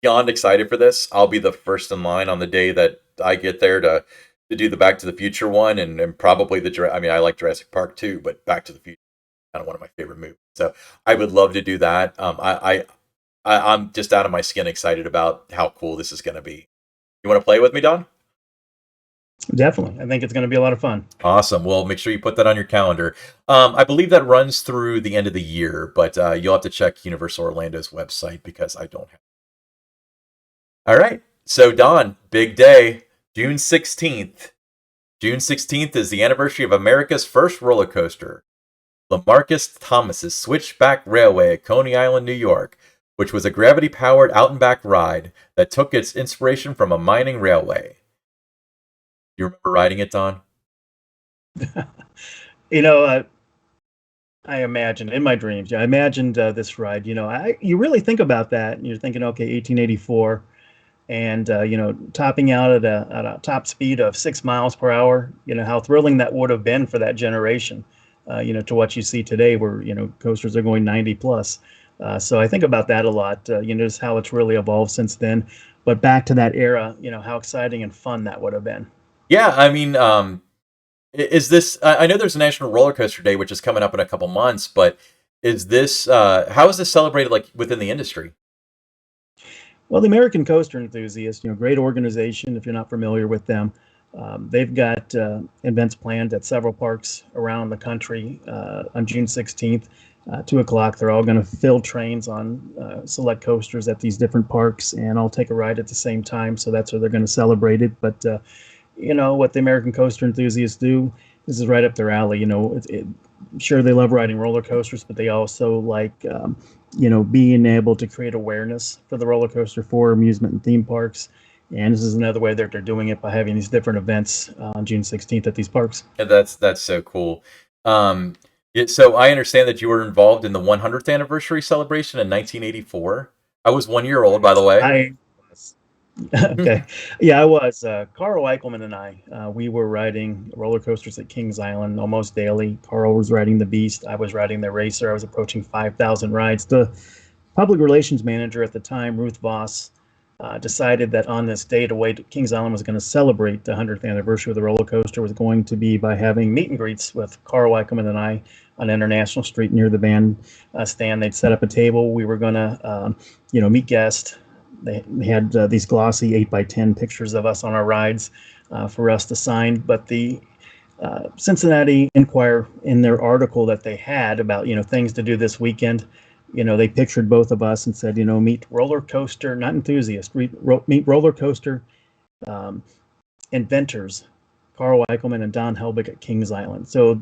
beyond excited for this. I'll be the first in line on the day that I get there to do the Back to the Future one, and probably I like Jurassic Park too, but Back to the Future is kind of one of my favorite movies. So I would love to do that. I'm just out of my skin excited about how cool this is going to be. You want to play with me, Don? Definitely. I think it's going to be a lot of fun. Awesome. Well, make sure you put that on your calendar. I believe that runs through the end of the year, but you'll have to check Universal Orlando's website because I don't have. All right. So, Don, big day, June 16th. June 16th is the anniversary of America's first roller coaster, LaMarcus Thomas's Switchback Railway at Coney Island, New York, which was a gravity-powered out-and-back ride that took its inspiration from a mining railway. You remember riding it, Don? I imagined in my dreams. I imagined this ride. You really think about that, and you're thinking, okay, 1884, and topping out at a top speed of 6 miles per hour. How thrilling that would have been for that generation. To what you see today, where coasters are going 90 plus. So I think about that a lot. Just how it's really evolved since then. But back to that era, how exciting and fun that would have been. Yeah, I mean, is this? I know there's a National Roller Coaster Day, which is coming up in a couple months. But is this? How is this celebrated, like within the industry? Well, the American Coaster Enthusiasts, great organization. If you're not familiar with them, they've got events planned at several parks around the country on June 16th. 2 o'clock, they're all going to fill trains on select coasters at these different parks, and I'll take a ride at the same time. So that's where they're going to celebrate it. But what the American Coaster Enthusiasts do this is right up their alley. Sure, they love riding roller coasters, but they also like, being able to create awareness for the roller coaster for amusement and theme parks. And this is another way that they're doing it by having these different events on June 16th at these parks. And that's so cool. Um, so I understand that you were involved in the 100th anniversary celebration in 1984. I was 1 year old, by the way. I was. Okay. Yeah, I was. Carl Eichelman and I, we were riding roller coasters at Kings Island almost daily. Carl was riding the Beast. I was riding the Racer. I was approaching 5,000 rides. The public relations manager at the time, Ruth Voss, decided that on this day, the way Kings Island was going to celebrate the 100th anniversary of the roller coaster was going to be by having meet and greets with Carl Eichelman and I on International Street near the band stand. They'd set up a table. We were going to, meet guests. They had these glossy 8x10 pictures of us on our rides for us to sign. But the Cincinnati Enquirer, in their article that they had about things to do this weekend, they pictured both of us and said, meet roller coaster, not enthusiast, meet roller coaster um, inventors, Carl Eichelman and Don Helbig at Kings Island. So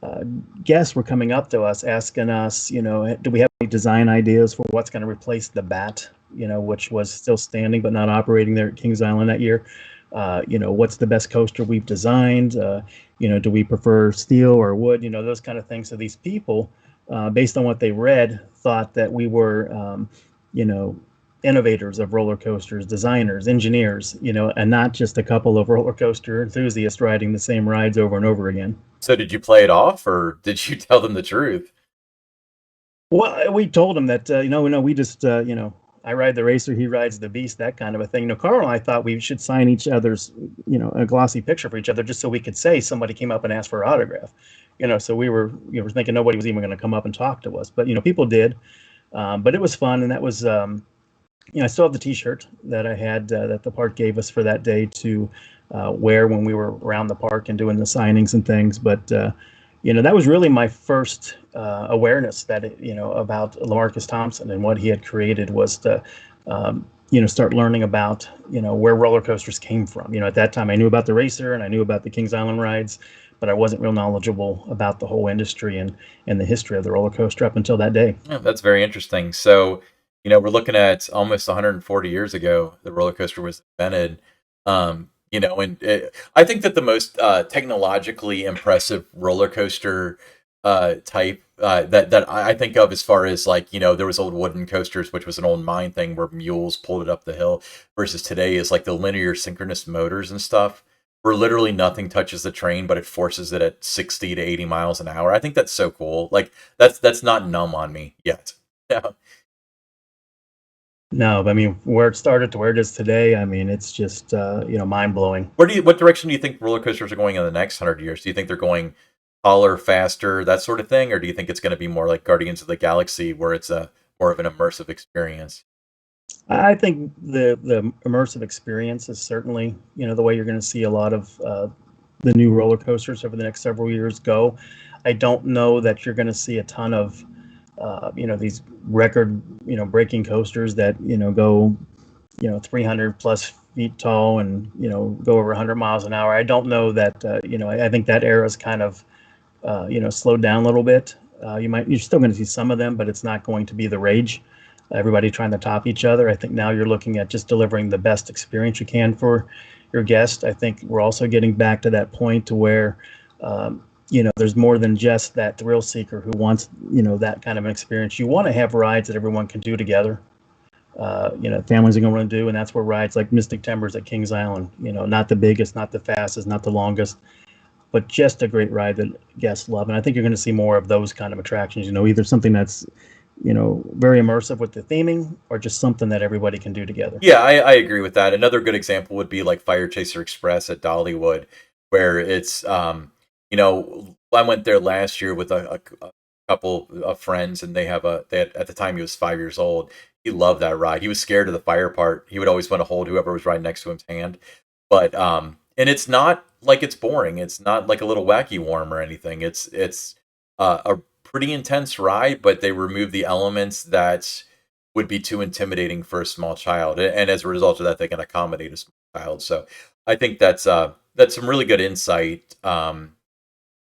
uh, guests were coming up to us asking us, do we have any design ideas for what's going to replace the bat, which was still standing but not operating there at Kings Island that year. What's the best coaster we've designed? Do we prefer steel or wood? Those kind of things. So these people, based on what they read, thought that we were, innovators of roller coasters, designers, engineers, and not just a couple of roller coaster enthusiasts riding the same rides over and over again. So did you play it off, or did you tell them the truth? Well, we told him that, no, we just, I ride the Racer, he rides the Beast, that kind of a thing. Carl and I thought we should sign each other's, a glossy picture for each other just so we could say somebody came up and asked for an autograph. So we were, thinking nobody was even going to come up and talk to us. But, people did. But it was fun. And that was, I still have the T-shirt that I had that the park gave us for that day to wear when we were around the park and doing the signings and things. But, that was really my first awareness that, about Lamarcus Thompson and what he had created was to, start learning about, where roller coasters came from. At that time I knew about the Racer and I knew about the Kings Island rides, but I wasn't real knowledgeable about the whole industry and the history of the roller coaster up until that day. Yeah, that's very interesting. So, we're looking at almost 140 years ago the roller coaster was invented. I think that the most technologically impressive roller coaster type that I think of as far as like, there was old wooden coasters, which was an old mine thing where mules pulled it up the hill, versus today is like the linear synchronous motors and stuff where literally nothing touches the train, but it forces it at 60 to 80 miles an hour. I think that's so cool. Like that's not numb on me yet. Yeah. No, but I mean, where it started to where it is today, I mean, it's just, mind blowing. What direction do you think roller coasters are going in the next 100 years? Do you think they're going taller, faster, that sort of thing, or do you think it's going to be more like Guardians of the Galaxy, where it's a more of an immersive experience? I think the immersive experience is certainly, the way you're going to see a lot of the new roller coasters over the next several years go. I don't know that you're going to see a ton of, these record, breaking coasters that, go, 300 plus feet tall and, go over 100 miles an hour. I don't know that, I think that era is kind of, slowed down a little bit. You're still going to see some of them, but it's not going to be the rage. Everybody trying to top each other. I think now you're looking at just delivering the best experience you can for your guest. I think we're also getting back to that point to where, there's more than just that thrill seeker who wants, that kind of an experience. You want to have rides that everyone can do together. Families are going to want to do, and that's where rides like Mystic Timbers at Kings Island, not the biggest, not the fastest, not the longest, but just a great ride that guests love. And I think you're going to see more of those kind of attractions, either something that's, very immersive with the theming or just something that everybody can do together. Yeah, I agree with that. Another good example would be like Fire Chaser Express at Dollywood, where it's I went there last year with a couple of friends, and at the time he was 5 years old. He loved that ride. He was scared of the fire part. He would always want to hold whoever was riding next to him's hand. But and it's not like it's boring. It's not like a little wacky worm or anything. It's a pretty intense ride, but they remove the elements that would be too intimidating for a small child, and as a result of that, they can accommodate a small child. So I think that's some really good insight.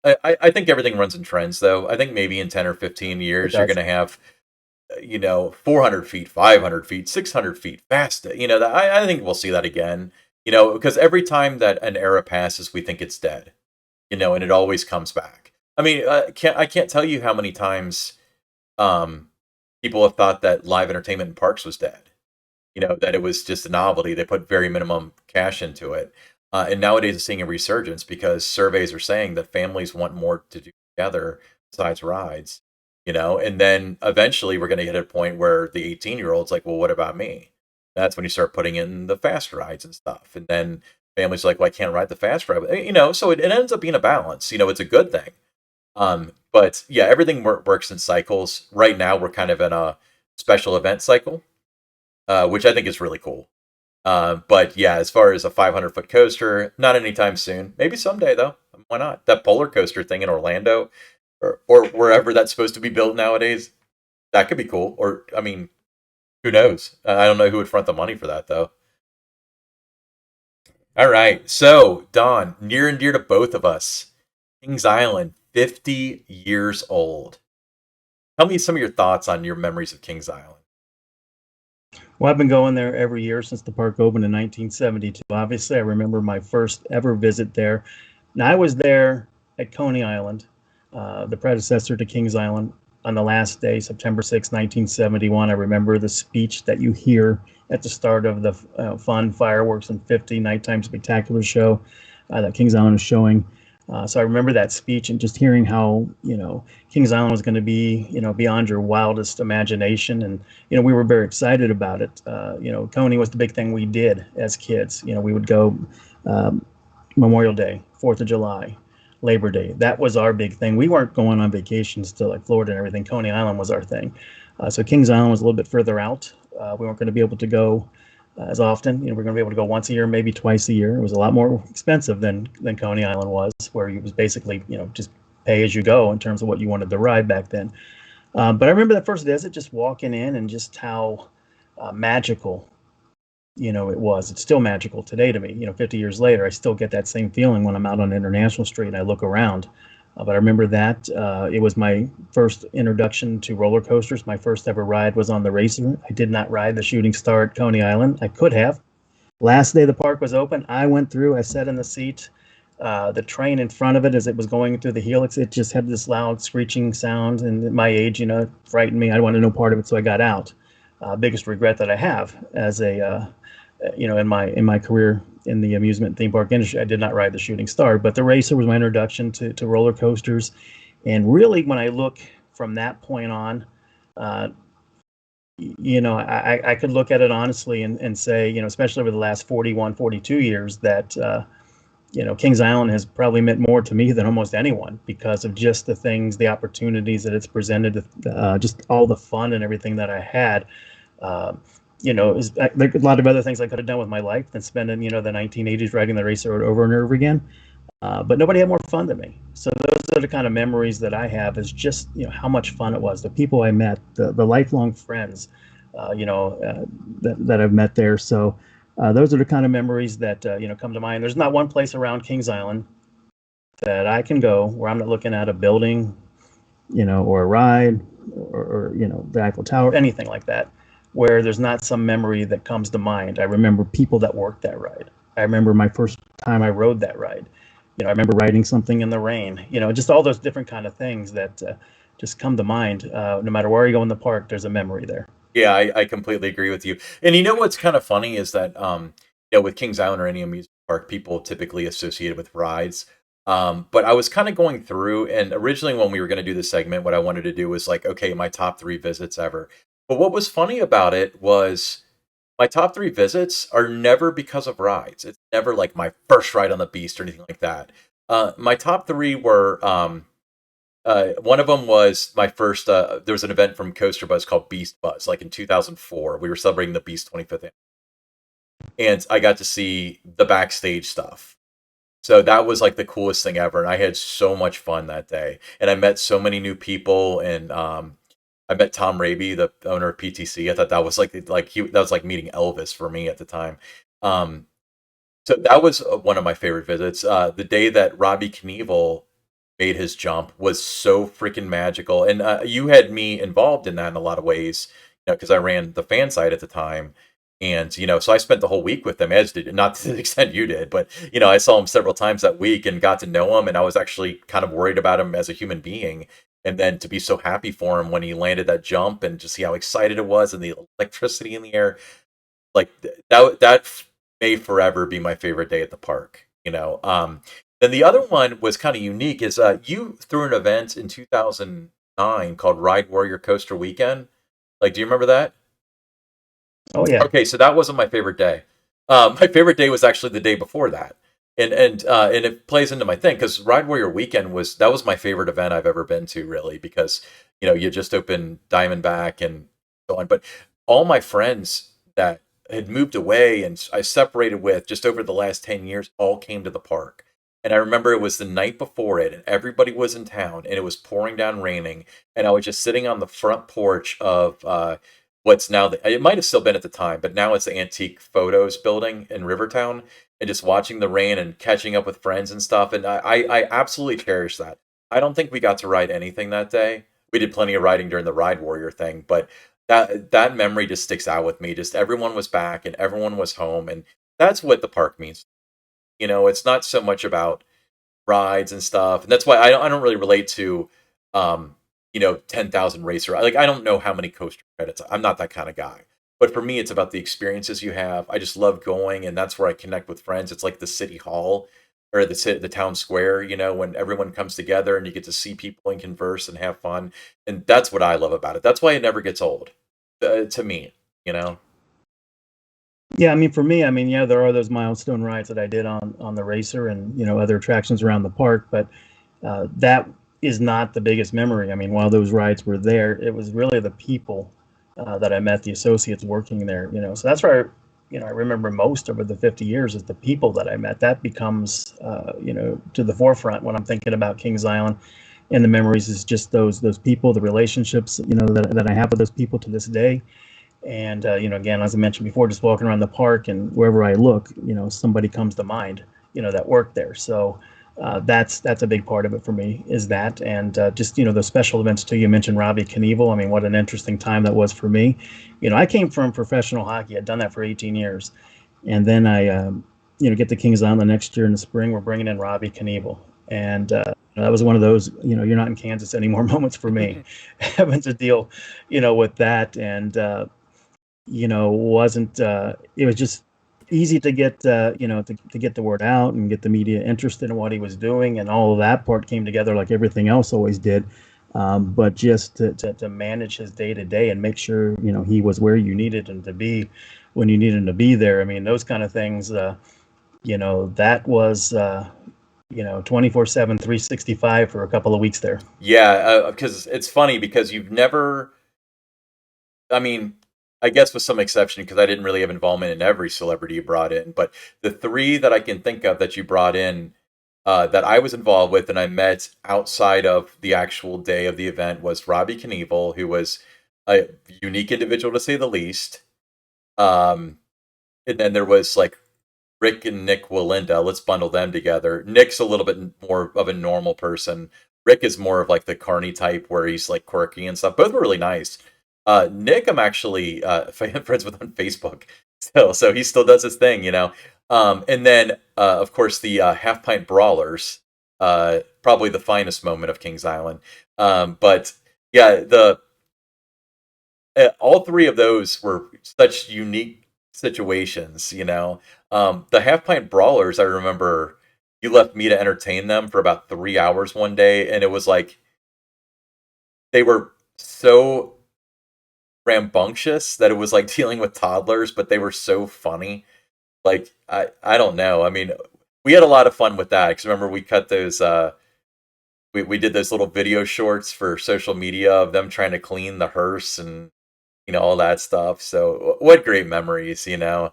I think everything runs in trends, though. I think maybe in 10 or 15 It years, you're going does. to have, 400 feet, 500 feet, 600 feet fast. I think we'll see that again, because every time that an era passes, we think it's dead, and it always comes back. I mean, I can't tell you how many times um, people have thought that live entertainment in parks was dead, that it was just a novelty. They put very minimum cash into it. And nowadays it's seeing a resurgence because surveys are saying that families want more to do together besides rides, and then eventually we're going to hit a point where the 18-year-old's like, well, what about me? That's when you start putting in the fast rides and stuff. And then families are like, well, I can't ride the fast ride. So it ends up being a balance. It's a good thing. But yeah, everything works in cycles. Right now, we're kind of in a special event cycle, which I think is really cool. But yeah, as far as a 500-foot coaster, not anytime soon. Maybe someday though. Why not? That polar coaster thing in Orlando, or wherever that's supposed to be built nowadays, that could be cool. Or I mean, who knows? I don't know who would front the money for that though. All right, so Don, near and dear to both of us, Kings Island, 50 years old. Tell me some of your thoughts on your memories of Kings Island. Well, I've been going there every year since the park opened in 1972. Obviously, I remember my first ever visit there. Now, I was there at Coney Island, the predecessor to Kings Island, on the last day, September 6, 1971. I remember the speech that you hear at the start of the fun fireworks and 50 nighttime spectacular show that Kings Island is showing. So I remember that speech and just hearing how, Kings Island was going to be, beyond your wildest imagination. And, we were very excited about it. Coney was the big thing we did as kids. We would go um, Memorial Day, 4th of July, Labor Day. That was our big thing. We weren't going on vacations to like Florida and everything. Coney Island was our thing. So Kings Island was a little bit further out. We weren't going to be able to go as often. We're going to be able to go once a year, maybe twice a year. It was a lot more expensive than Coney Island was, where it was basically just pay as you go in terms of what you wanted to ride back then. But I remember that first visit, just walking in and just how magical it was. It's still magical today to me. 50 years later, I still get that same feeling when I'm out on International Street and I look around. But I remember that it was my first introduction to roller coasters. My first ever ride was on the Racer. I did not ride the Shooting Star at Coney Island. I could have. Last day the park was open, I went through. I sat in the seat. The train in front of it, as it was going through the helix, it just had this loud screeching sound. And at my age, it frightened me. I wanted no part of it, so I got out. Biggest regret that I have as a in my career in the amusement theme park industry, I did not ride the Shooting Star, but the Racer was my introduction to roller coasters. And really, when I look from that point on, uh, I could look at it honestly and say, especially over the last 41, 42 years, that, Kings Island has probably meant more to me than almost anyone because of just the things, the opportunities that it's presented, just all the fun and everything that I had. Uh, there are a lot of other things I could have done with my life than spending, the 1980s riding the racer over and over again. But nobody had more fun than me. So those are the kind of memories that I have, is just, how much fun it was, the people I met, the lifelong friends, that I've met there. So those are the kind of memories that, come to mind. There's not one place around Kings Island that I can go where I'm not looking at a building, or a ride, or the Eiffel Tower, anything like that, where there's not some memory that comes to mind. I remember people that worked that ride. I remember my first time I rode that ride. I remember riding something in the rain. Just all those different kind of things that just come to mind. No matter where you go in the park, there's a memory there. Yeah, I completely agree with you. And what's kind of funny is that with Kings Island or any amusement park, people typically associate it with rides. But I was kind of going through, and originally when we were going to do this segment, what I wanted to do was like, okay, my top three visits ever. But what was funny about it was my top three visits are never because of rides. It's never like my first ride on the Beast or anything like that. My top three were one of them was my first. There was an event from Coaster Buzz called Beast Buzz, like in 2004. We were celebrating the Beast 25th, and I got to see the backstage stuff. So that was like the coolest thing ever, and I had so much fun that day. And I met so many new people, and I met Tom Raby, the owner of PTC. I thought that was that was like meeting Elvis for me at the time. Um, so that was one of my favorite visits. The day that Robbie Knievel made his jump was so freaking magical. And you had me involved in that in a lot of ways, because I ran the fan site at the time. And, so I spent the whole week with him, as did, not to the extent you did, but, I saw him several times that week and got to know him. And I was actually kind of worried about him as a human being. And then to be so happy for him when he landed that jump and just see how excited it was and the electricity in the air, like that may forever be my favorite day at the park. Then the other one was kind of unique is you threw an event in 2009 called Ride Warrior Coaster Weekend. Like, do you remember that? Oh yeah. Okay, so that wasn't my favorite day. My favorite day was actually the day before that, and it plays into my thing because Ride Warrior Weekend was my favorite event I've ever been to, really, because you just opened Diamondback and so on. But all my friends that had moved away and I separated with just over the last 10 years all came to the park. And I remember it was the night before it, and everybody was in town, and it was pouring down raining, and I was just sitting on the front porch of what's now it might have still been at the time, but now it's the Antique Photos building in Rivertown, and just watching the rain and catching up with friends and stuff. And I absolutely cherish that. I don't think we got to ride anything that day. We did plenty of riding during the Ride Warrior thing, but that memory just sticks out with me. Just everyone was back and everyone was home, and that's what the park means. It's not so much about rides and stuff, and that's why I don't really relate to 10,000 racer. Like, I don't know how many coaster credits. I'm not that kind of guy. But for me, it's about the experiences you have. I just love going, and that's where I connect with friends. It's like the city hall or the town square, when everyone comes together and you get to see people and converse and have fun. And that's what I love about it. That's why it never gets old, to me, you know? Yeah, I mean, for me, I mean, yeah, there are those milestone rides that I did on the racer and other attractions around the park, but that is not the biggest memory. I mean, while those rides were there, it was really the people that I met, the associates working there. So that's where I remember most over the 50 years is the people that I met. That becomes to the forefront when I'm thinking about Kings Island, and the memories is just those people, the relationships that I have with those people to this day. And again, as I mentioned before, just walking around the park and wherever I look, somebody comes to mind, that worked there. So that's a big part of it for me, is that, and just the special events too. You mentioned Robbie Knievel. I mean, what an interesting time that was for me. I came from professional hockey. I'd done that for 18 years, and then I get to Kings Island the next year in the spring. We're bringing in Robbie Knievel, and that was one of those you're not in Kansas anymore moments for me, having to deal with that. And wasn't it was just easy to get to get the word out and get the media interested in what he was doing, and all of that part came together like everything else always did. But just to manage his day to day and make sure he was where you needed him to be when you needed him to be there. I mean, those kind of things. That was 24/7, 365 for a couple of weeks there. Yeah, because it's funny because you've never. I mean, I guess with some exception, because I didn't really have involvement in every celebrity you brought in, but the three that I can think of that you brought in, that I was involved with and I met outside of the actual day of the event was Robbie Knievel, who was a unique individual to say the least. Um, and then there was like Rick and Nick Walinda. Let's bundle them together. Nick's a little bit more of a normal person. Rick is more of like the carny type where he's like quirky and stuff. Both were really nice. Nick, I'm actually friends with on Facebook still, so he still does his thing. And then, of course, the Half Pint Brawlers, probably the finest moment of Kings Island. But yeah, the all three of those were such unique situations. The Half Pint Brawlers, I remember you left me to entertain them for about 3 hours one day, and it was like they were so rambunctious that it was like dealing with toddlers, but they were so funny. Like, I don't know. I mean, we had a lot of fun with that because remember we cut those we did those little video shorts for social media of them trying to clean the hearse and all that stuff. So what great memories. For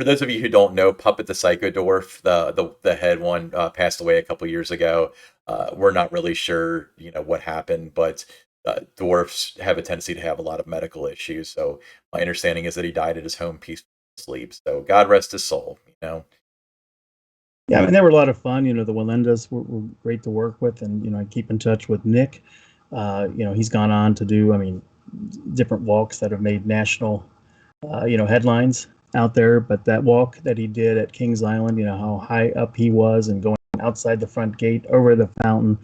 those of you who don't know, Puppet the Psycho Dwarf, the head one, passed away a couple years ago. We're not really sure, what happened, but dwarfs have a tendency to have a lot of medical issues. So my understanding is that he died at his home peaceful sleep. So God rest his soul. Yeah, I mean, they were a lot of fun. The Walendas were great to work with, and I keep in touch with Nick. He's gone on to do, I mean, different walks that have made national, headlines out there. But that walk that he did at Kings Island, how high up he was, and going outside the front gate over the fountain,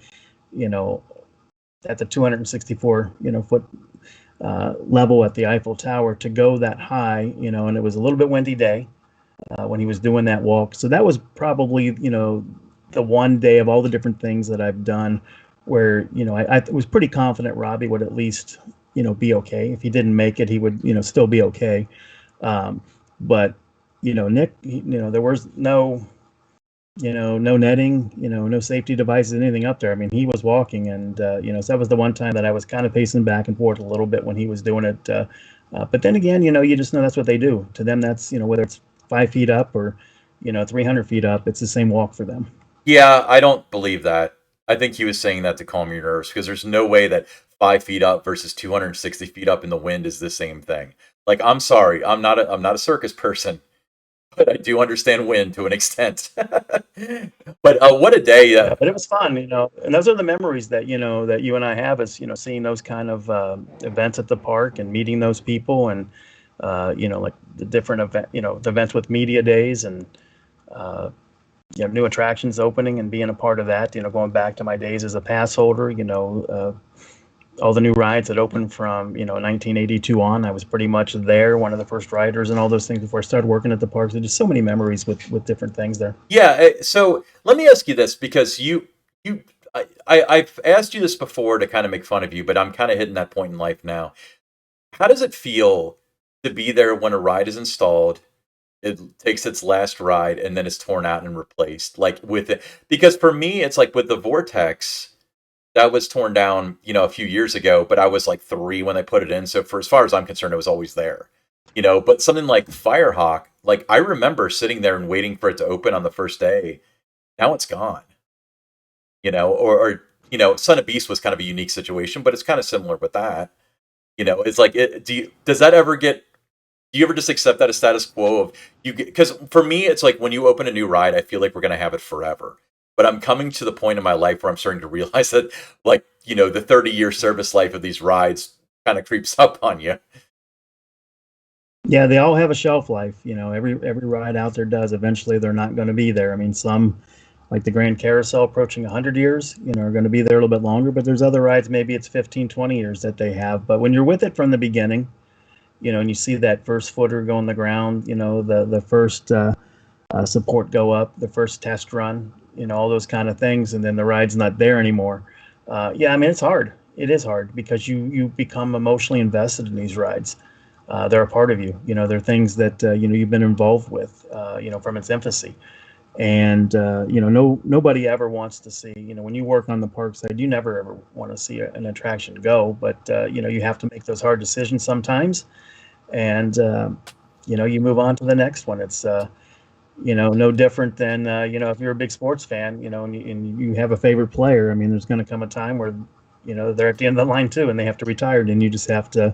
you know, at the 264, foot level at the Eiffel Tower, to go that high, and it was a little bit windy day when he was doing that walk. So that was probably, the one day of all the different things that I've done where, I was pretty confident Robbie would at least, be okay. If he didn't make it, he would, still be okay. Um, but, Nick, there was no netting, no safety devices, anything up there. I mean, he was walking, and so that was the one time that I was kind of pacing back and forth a little bit when he was doing it. But then again, you just know that's what they do. To them, that's whether it's 5 feet up or 300 feet up, it's the same walk for them. Yeah, I don't believe that. I think he was saying that to calm your nerves because there's no way that 5 feet up versus 260 feet up in the wind is the same thing. Like, I'm sorry, I'm not a circus person, but I do understand wind to an extent. But what a day! Yeah, but it was fun, and those are the memories that that you and I have, is seeing those kind of events at the park and meeting those people, and like the different event, the events with media days, and uh, new attractions opening and being a part of that. Going back to my days as a pass holder, all the new rides that opened from 1982 on. I was pretty much there, one of the first riders, and all those things before I started working at the parks. There's just so many memories with different things there. Yeah. So let me ask you this because you I've asked you this before to kind of make fun of you, but I'm kind of hitting that point in life now. How does it feel to be there when a ride is installed, it takes its last ride, and then it's torn out and replaced? Like with it, because for me, it's like with the Vortex that was torn down, a few years ago, but I was like 3 when they put it in. So for as far as I'm concerned, it was always there. But something like Firehawk, like I remember sitting there and waiting for it to open on the first day. Now it's gone. Or Son of Beast was kind of a unique situation, but it's kind of similar with that. It's like does that ever get do you ever just accept that as status quo of you? Because for me, it's like when you open a new ride, I feel like we're going to have it forever. But I'm coming to the point in my life where I'm starting to realize that, like, the 30-year service life of these rides kind of creeps up on you. Yeah, they all have a shelf life. Every ride out there does. Eventually, they're not going to be there. I mean, some, like the Grand Carousel, approaching 100 years, are going to be there a little bit longer. But there's other rides, maybe it's 15, 20 years that they have. But when you're with it from the beginning, and you see that first footer go on the ground, the first support go up, the first test run, all those kind of things, and then the ride's not there anymore. Yeah, I mean, it's hard. It is hard because you become emotionally invested in these rides. They're a part of you. They're things that you've been involved with, from its infancy. And nobody ever wants to see. When you work on the park side, you never ever want to see an attraction go. But you have to make those hard decisions sometimes, and you move on to the next one. It's no different than if you're a big sports fan, and you have a favorite player. I mean, there's going to come a time where they're at the end of the line too, and they have to retire, and you just have to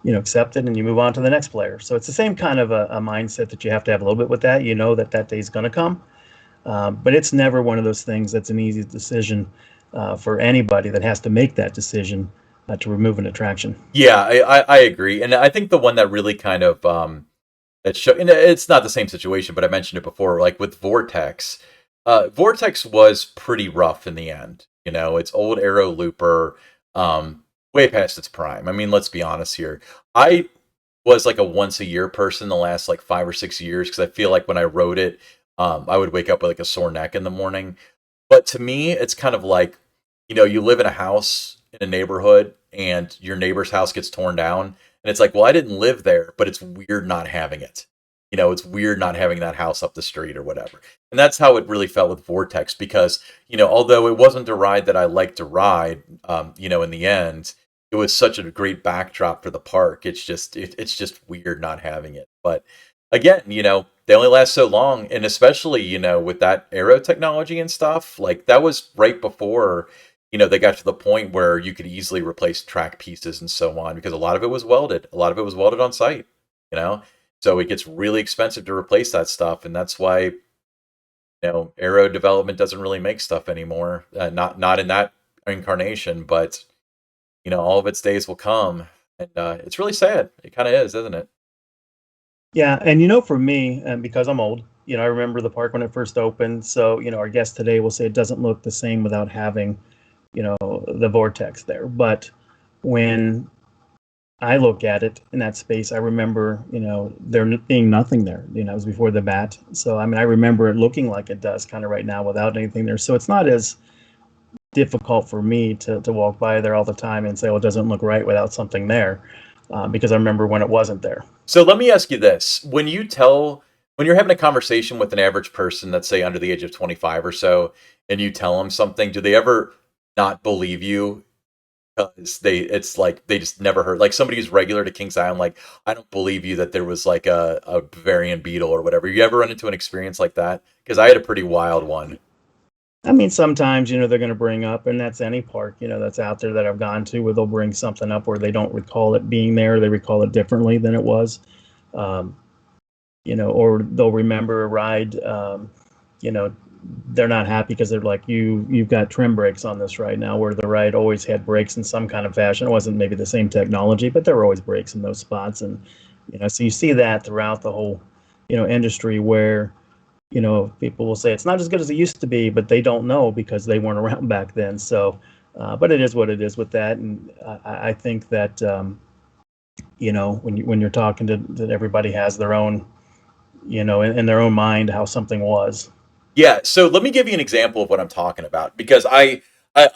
accept it, and you move on to the next player. So it's the same kind of a mindset that you have to have a little bit with that. That day's going to come, but it's never one of those things that's an easy decision for anybody that has to make that decision to remove an attraction. Yeah, I agree, and I think the one that really kind of and it's not the same situation, but I mentioned it before, like with Vortex. Vortex was pretty rough in the end. It's old Arrow Looper, way past its prime. I mean, let's be honest here. I was like a once a year person the last like 5 or 6 years because I feel like when I rode it, I would wake up with like a sore neck in the morning. But to me, it's kind of like, you live in a house in a neighborhood and your neighbor's house gets torn down. And it's like, well, I didn't live there, but it's weird not having it. It's weird not having that house up the street or whatever. And that's how it really felt with Vortex because, although it wasn't a ride that I liked to ride, in the end, it was such a great backdrop for the park. It's just weird not having it. But again, they only last so long, and especially with that aero technology and stuff, like that was right before they got to the point where you could easily replace track pieces and so on because a lot of it was welded. A lot of it was welded on site. You know, so it gets really expensive to replace that stuff, and that's why Aero development doesn't really make stuff anymore. Not in that incarnation, but all of its days will come, and it's really sad. It kind of is, isn't it? Yeah, and for me, and because I'm old, I remember the park when it first opened. So, our guest today will say it doesn't look the same without having, the vortex there. But when I look at it in that space, I remember, there being nothing there. It was before the bat. So, I mean, I remember it looking like it does kind of right now without anything there. So it's not as difficult for me to walk by there all the time and say, "Oh, it doesn't look right without something there," because I remember when it wasn't there. So let me ask you this: when you're having a conversation with an average person that's say under the age of 25 or so, and you tell them something, do they ever not believe you? Because it's like they just never heard, like somebody who's regular to Kings Island, like, I don't believe you that there was like a Bavarian beetle or whatever. You ever run into an experience like that? Because I had a pretty wild one. I mean, sometimes, they're going to bring up, and that's any park, that's out there that I've gone to, where they'll bring something up where they don't recall it being there. They recall it differently than it was. Um, or they'll remember a ride, you know, they're not happy because they're like, you've got trim brakes on this right now, where the ride always had brakes in some kind of fashion. It wasn't maybe the same technology, but there were always brakes in those spots. And, so you see that throughout the whole, industry where, people will say it's not as good as it used to be, but they don't know because they weren't around back then. So, but it is what it is with that. And I think that, when you're talking to that, everybody has their own, in their own mind how something was. Yeah, so let me give you an example of what I'm talking about, because I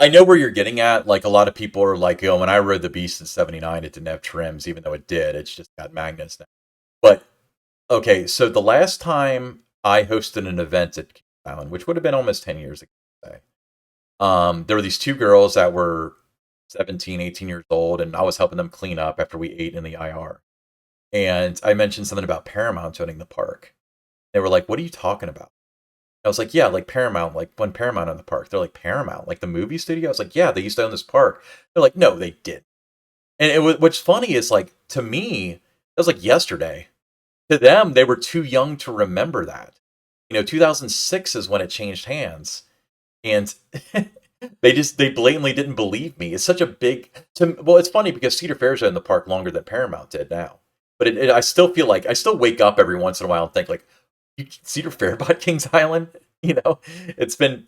know where you're getting at. Like, a lot of people are like, when I rode the Beast in '79, it didn't have trims, even though it did. It's just got magnets now. But okay, so the last time I hosted an event at King Island, which would have been almost 10 years ago, there were these two girls that were 17, 18 years old, and I was helping them clean up after we ate in the IR. And I mentioned something about Paramount owning the park. They were like, "What are you talking about?" I was like, "Yeah, like Paramount, like when Paramount owned the park." They're like, "Paramount, like the movie studio?" I was like, "Yeah, they used to own this park." They're like, "No, they did." And what's funny is, like, to me, that was like yesterday. To them, they were too young to remember that. 2006 is when it changed hands, and they blatantly didn't believe me. It's such a big. Well, it's funny because Cedar Fair's owned the park longer than Paramount did now, but I still feel like I still wake up every once in a while and think, like, Cedar Fair bought Kings Island. It's been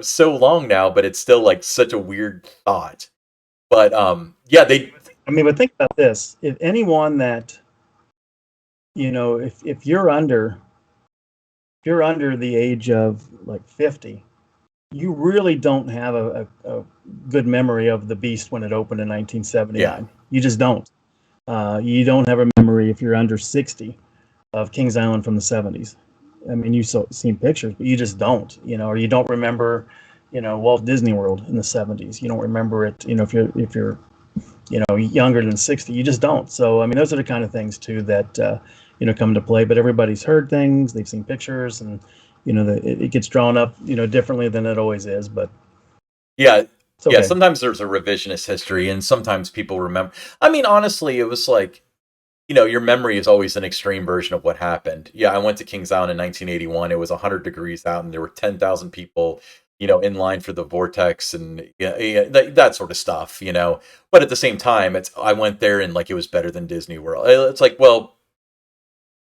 so long now, but it's still like such a weird thought. But yeah, they. I mean, but think about this: if anyone that if you're under the age of like 50, you really don't have a good memory of the Beast when it opened in Yeah. 1979. You just don't. You don't have a memory if you're under 60 of Kings Island from the 70s. I mean, you've seen pictures, but you just don't, or you don't remember, Walt Disney World in the 70s. You don't remember it, if you're younger than 60, you just don't. So, I mean, those are the kind of things too that, come into play, but everybody's heard things, they've seen pictures, and, it gets drawn up, differently than it always is, but Yeah. it's Yeah, okay. sometimes there's a revisionist history, and sometimes people remember. I mean, honestly, it was like, your memory is always an extreme version of what happened. Yeah, I went to Kings Island in 1981. It was 100 degrees out, and there were 10,000 people, in line for the vortex, and yeah, that sort of stuff. But at the same time, I went there and, like, it was better than Disney World. It's like, well,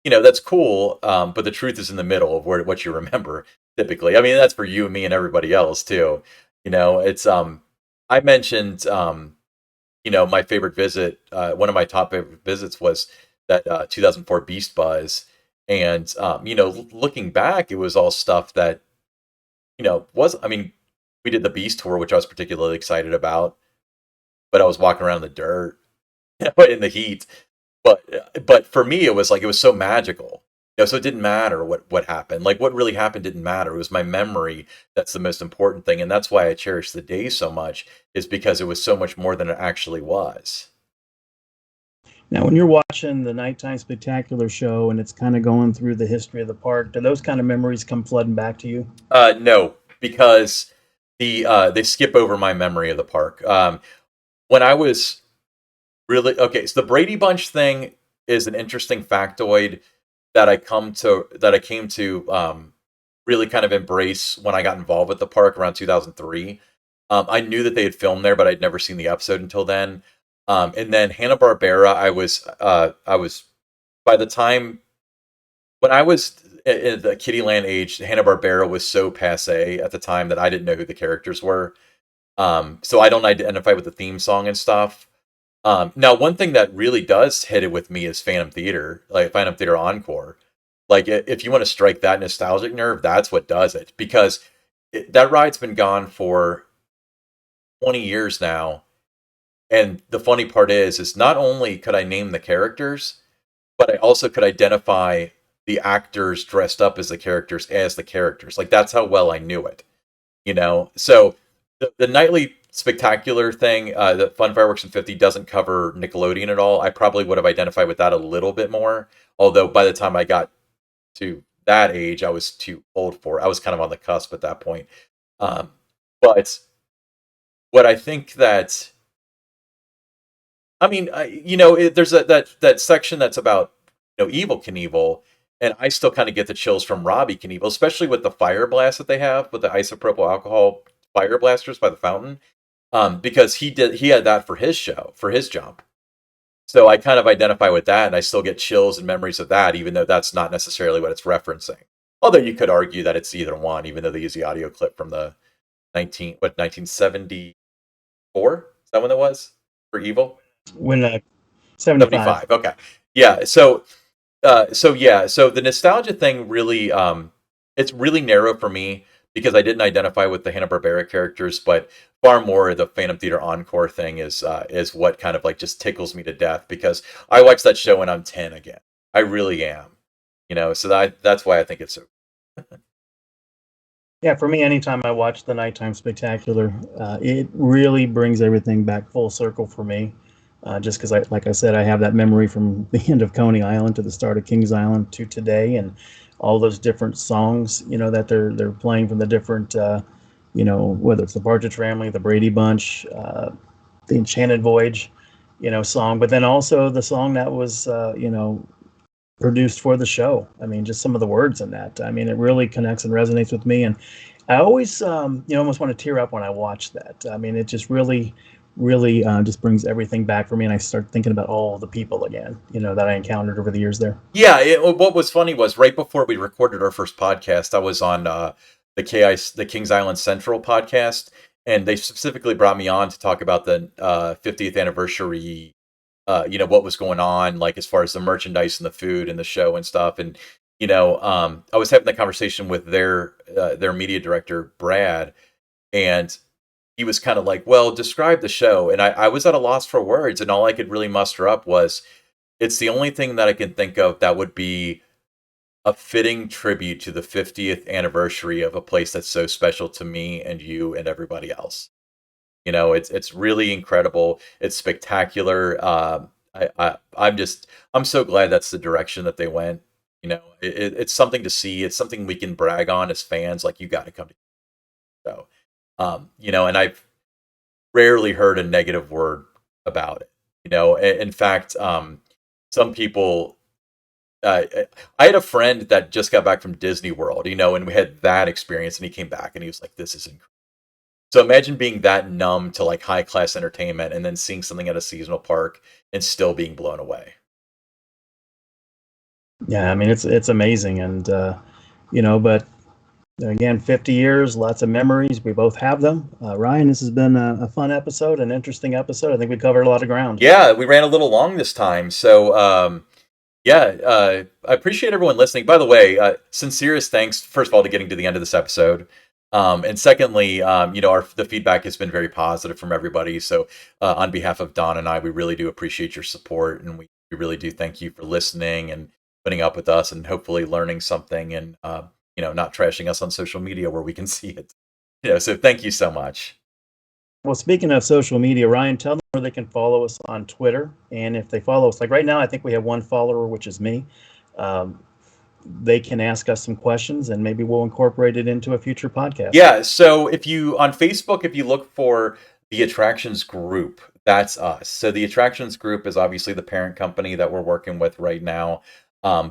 that's cool, but the truth is in the middle of what you remember typically. I mean, that's for you and me and everybody else too. It's I mentioned my favorite visit. One of my top favorite visits was that 2004 Beast Buzz, and looking back, it was all stuff that was. I mean, we did the Beast tour, which I was particularly excited about, but I was walking around in the dirt, in the heat. But for me, it was so magical. So it didn't matter what happened. Like, what really happened didn't matter. It was my memory that's the most important thing, and that's why I cherish the day so much. Is because it was so much more than it actually was. Now, when you're watching the nighttime spectacular show and it's kind of going through the history of the park, do those kind of memories come flooding back to you? No, because they skip over my memory of the park. When I was really okay, so the Brady Bunch thing is an interesting factoid that I came to really kind of embrace when I got involved with the park around 2003. I knew that they had filmed there, but I'd never seen the episode until then. And then Hanna-Barbera, I was by the time when I was in the Kittyland age, Hanna-Barbera was so passe at the time that I didn't know who the characters were. So I don't identify with the theme song and stuff. Now, one thing that really does hit it with me is Phantom Theater, like Phantom Theater Encore. Like, if you want to strike that nostalgic nerve, that's what does it. Because that ride's been gone for 20 years now. And the funny part is not only could I name the characters, but I also could identify the actors dressed up as the characters as the characters. Like, that's how well I knew it. So the nightly spectacular thing, the Fun Fireworks in 50 doesn't cover Nickelodeon at all. I probably would have identified with that a little bit more, although by the time I got to that age, I was too old for it. I was kind of on the cusp at that point. But what I think that, I mean, there's that section that's about Evil Knievel, and I still kind of get the chills from Robbie Knievel, especially with the fire blast that they have with the isopropyl alcohol fire blasters by the fountain, because he had that for his show, for his jump. So I kind of identify with that, and I still get chills and memories of that, even though that's not necessarily what it's referencing. Although you could argue that it's either one, even though they use the audio clip from the 1974? Is that when it was for Evil? When 75. 75. Okay. Yeah. So the nostalgia thing really, it's really narrow for me because I didn't identify with the Hanna-Barbera characters, but far more the Phantom Theater Encore thing is what kind of like just tickles me to death, because I watched that show when I'm 10 again. I really am. So that's why I think it's so. Yeah, for me, anytime I watch the Nighttime Spectacular, it really brings everything back full circle for me. Just because, like I said, I have that memory from the end of Coney Island to the start of Kings Island to today, and all those different songs, that they're playing from the different, whether it's the Partridge Family, the Brady Bunch, the Enchanted Voyage, song, but then also the song that was, produced for the show. I mean, just some of the words in that. I mean, it really connects and resonates with me, and I always, almost want to tear up when I watch that. I mean, it just really, really just brings everything back for me, and I start thinking about all the people again, that I encountered over the years there. Yeah, what was funny was right before we recorded our first podcast, I was on the Kings Island Central podcast, and they specifically brought me on to talk about the 50th anniversary. What was going on, like as far as the merchandise and the food and the show and stuff, and I was having the conversation with their media director Brad, and he was kind of like, well, describe the show. And I was at a loss for words, and all I could really muster up was, it's the only thing that I can think of that would be a fitting tribute to the 50th anniversary of a place that's so special to me and you and everybody else. It's really incredible. It's spectacular. I'm so glad that's the direction that they went. It's something to see. It's something we can brag on as fans. Like, you got to come to the show. And I've rarely heard a negative word about it. In fact, some people. I had a friend that just got back from Disney World, and we had that experience, and he came back and he was like, "This is incredible." So imagine being that numb to like high class entertainment and then seeing something at a seasonal park and still being blown away. Yeah, I mean, it's amazing, and but again, 50 years, lots of memories. We both have them. Ryan, this has been a fun episode, an interesting episode. I think we covered a lot of ground. Yeah, we ran a little long this time. So, I appreciate everyone listening. By the way, sincerest thanks, first of all, to getting to the end of this episode. And secondly, the feedback has been very positive from everybody. So, on behalf of Don and I, we really do appreciate your support, and we really do thank you for listening and putting up with us, and hopefully learning something, and not trashing us on social media where we can see it. So thank you so much. Well, speaking of social media, Ryan, tell them where they can follow us on Twitter. And if they follow us, like right now, I think we have one follower, which is me. They can ask us some questions, and maybe we'll incorporate it into a future podcast. Yeah. So on Facebook, if you look for the Attractions Group, that's us. So the Attractions Group is obviously the parent company that we're working with right now.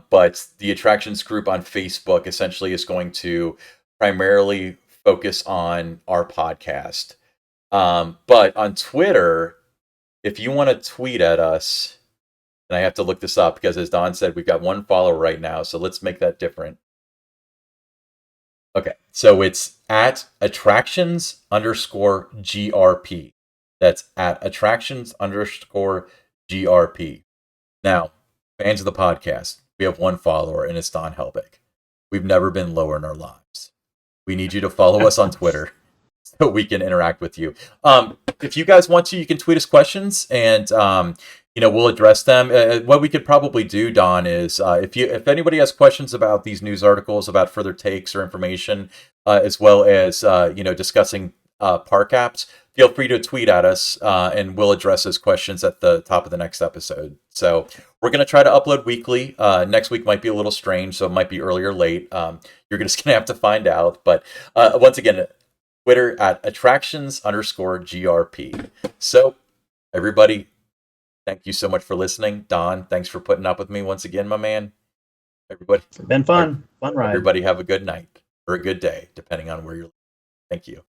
But the attractions group on Facebook essentially is going to primarily focus on our podcast. But on Twitter, if you want to tweet at us, and I have to look this up because, as Don said, we've got one follower right now, so let's make that different. Okay, so it's at attractions underscore GRP. That's at attractions underscore GRP. Now, fans of the podcast, we have one follower, and it's Don Helbig. We've never been lower in our lives. We need you to follow us on Twitter so we can interact with you. If you guys want to, you can tweet us questions, and we'll address them. What we could probably do, Don, is if anybody has questions about these news articles, about further takes or information, as well as discussing park apps, feel free to tweet at us, and we'll address those questions at the top of the next episode. So we're going to try to upload weekly. Next week might be a little strange, so it might be early or late. You're just going to have to find out. But once again, Twitter at attractions underscore GRP. So everybody, thank you so much for listening. Don, thanks for putting up with me once again, my man. Everybody, It's been fun ride. Everybody have a good night or a good day, depending on where you're. Thank you.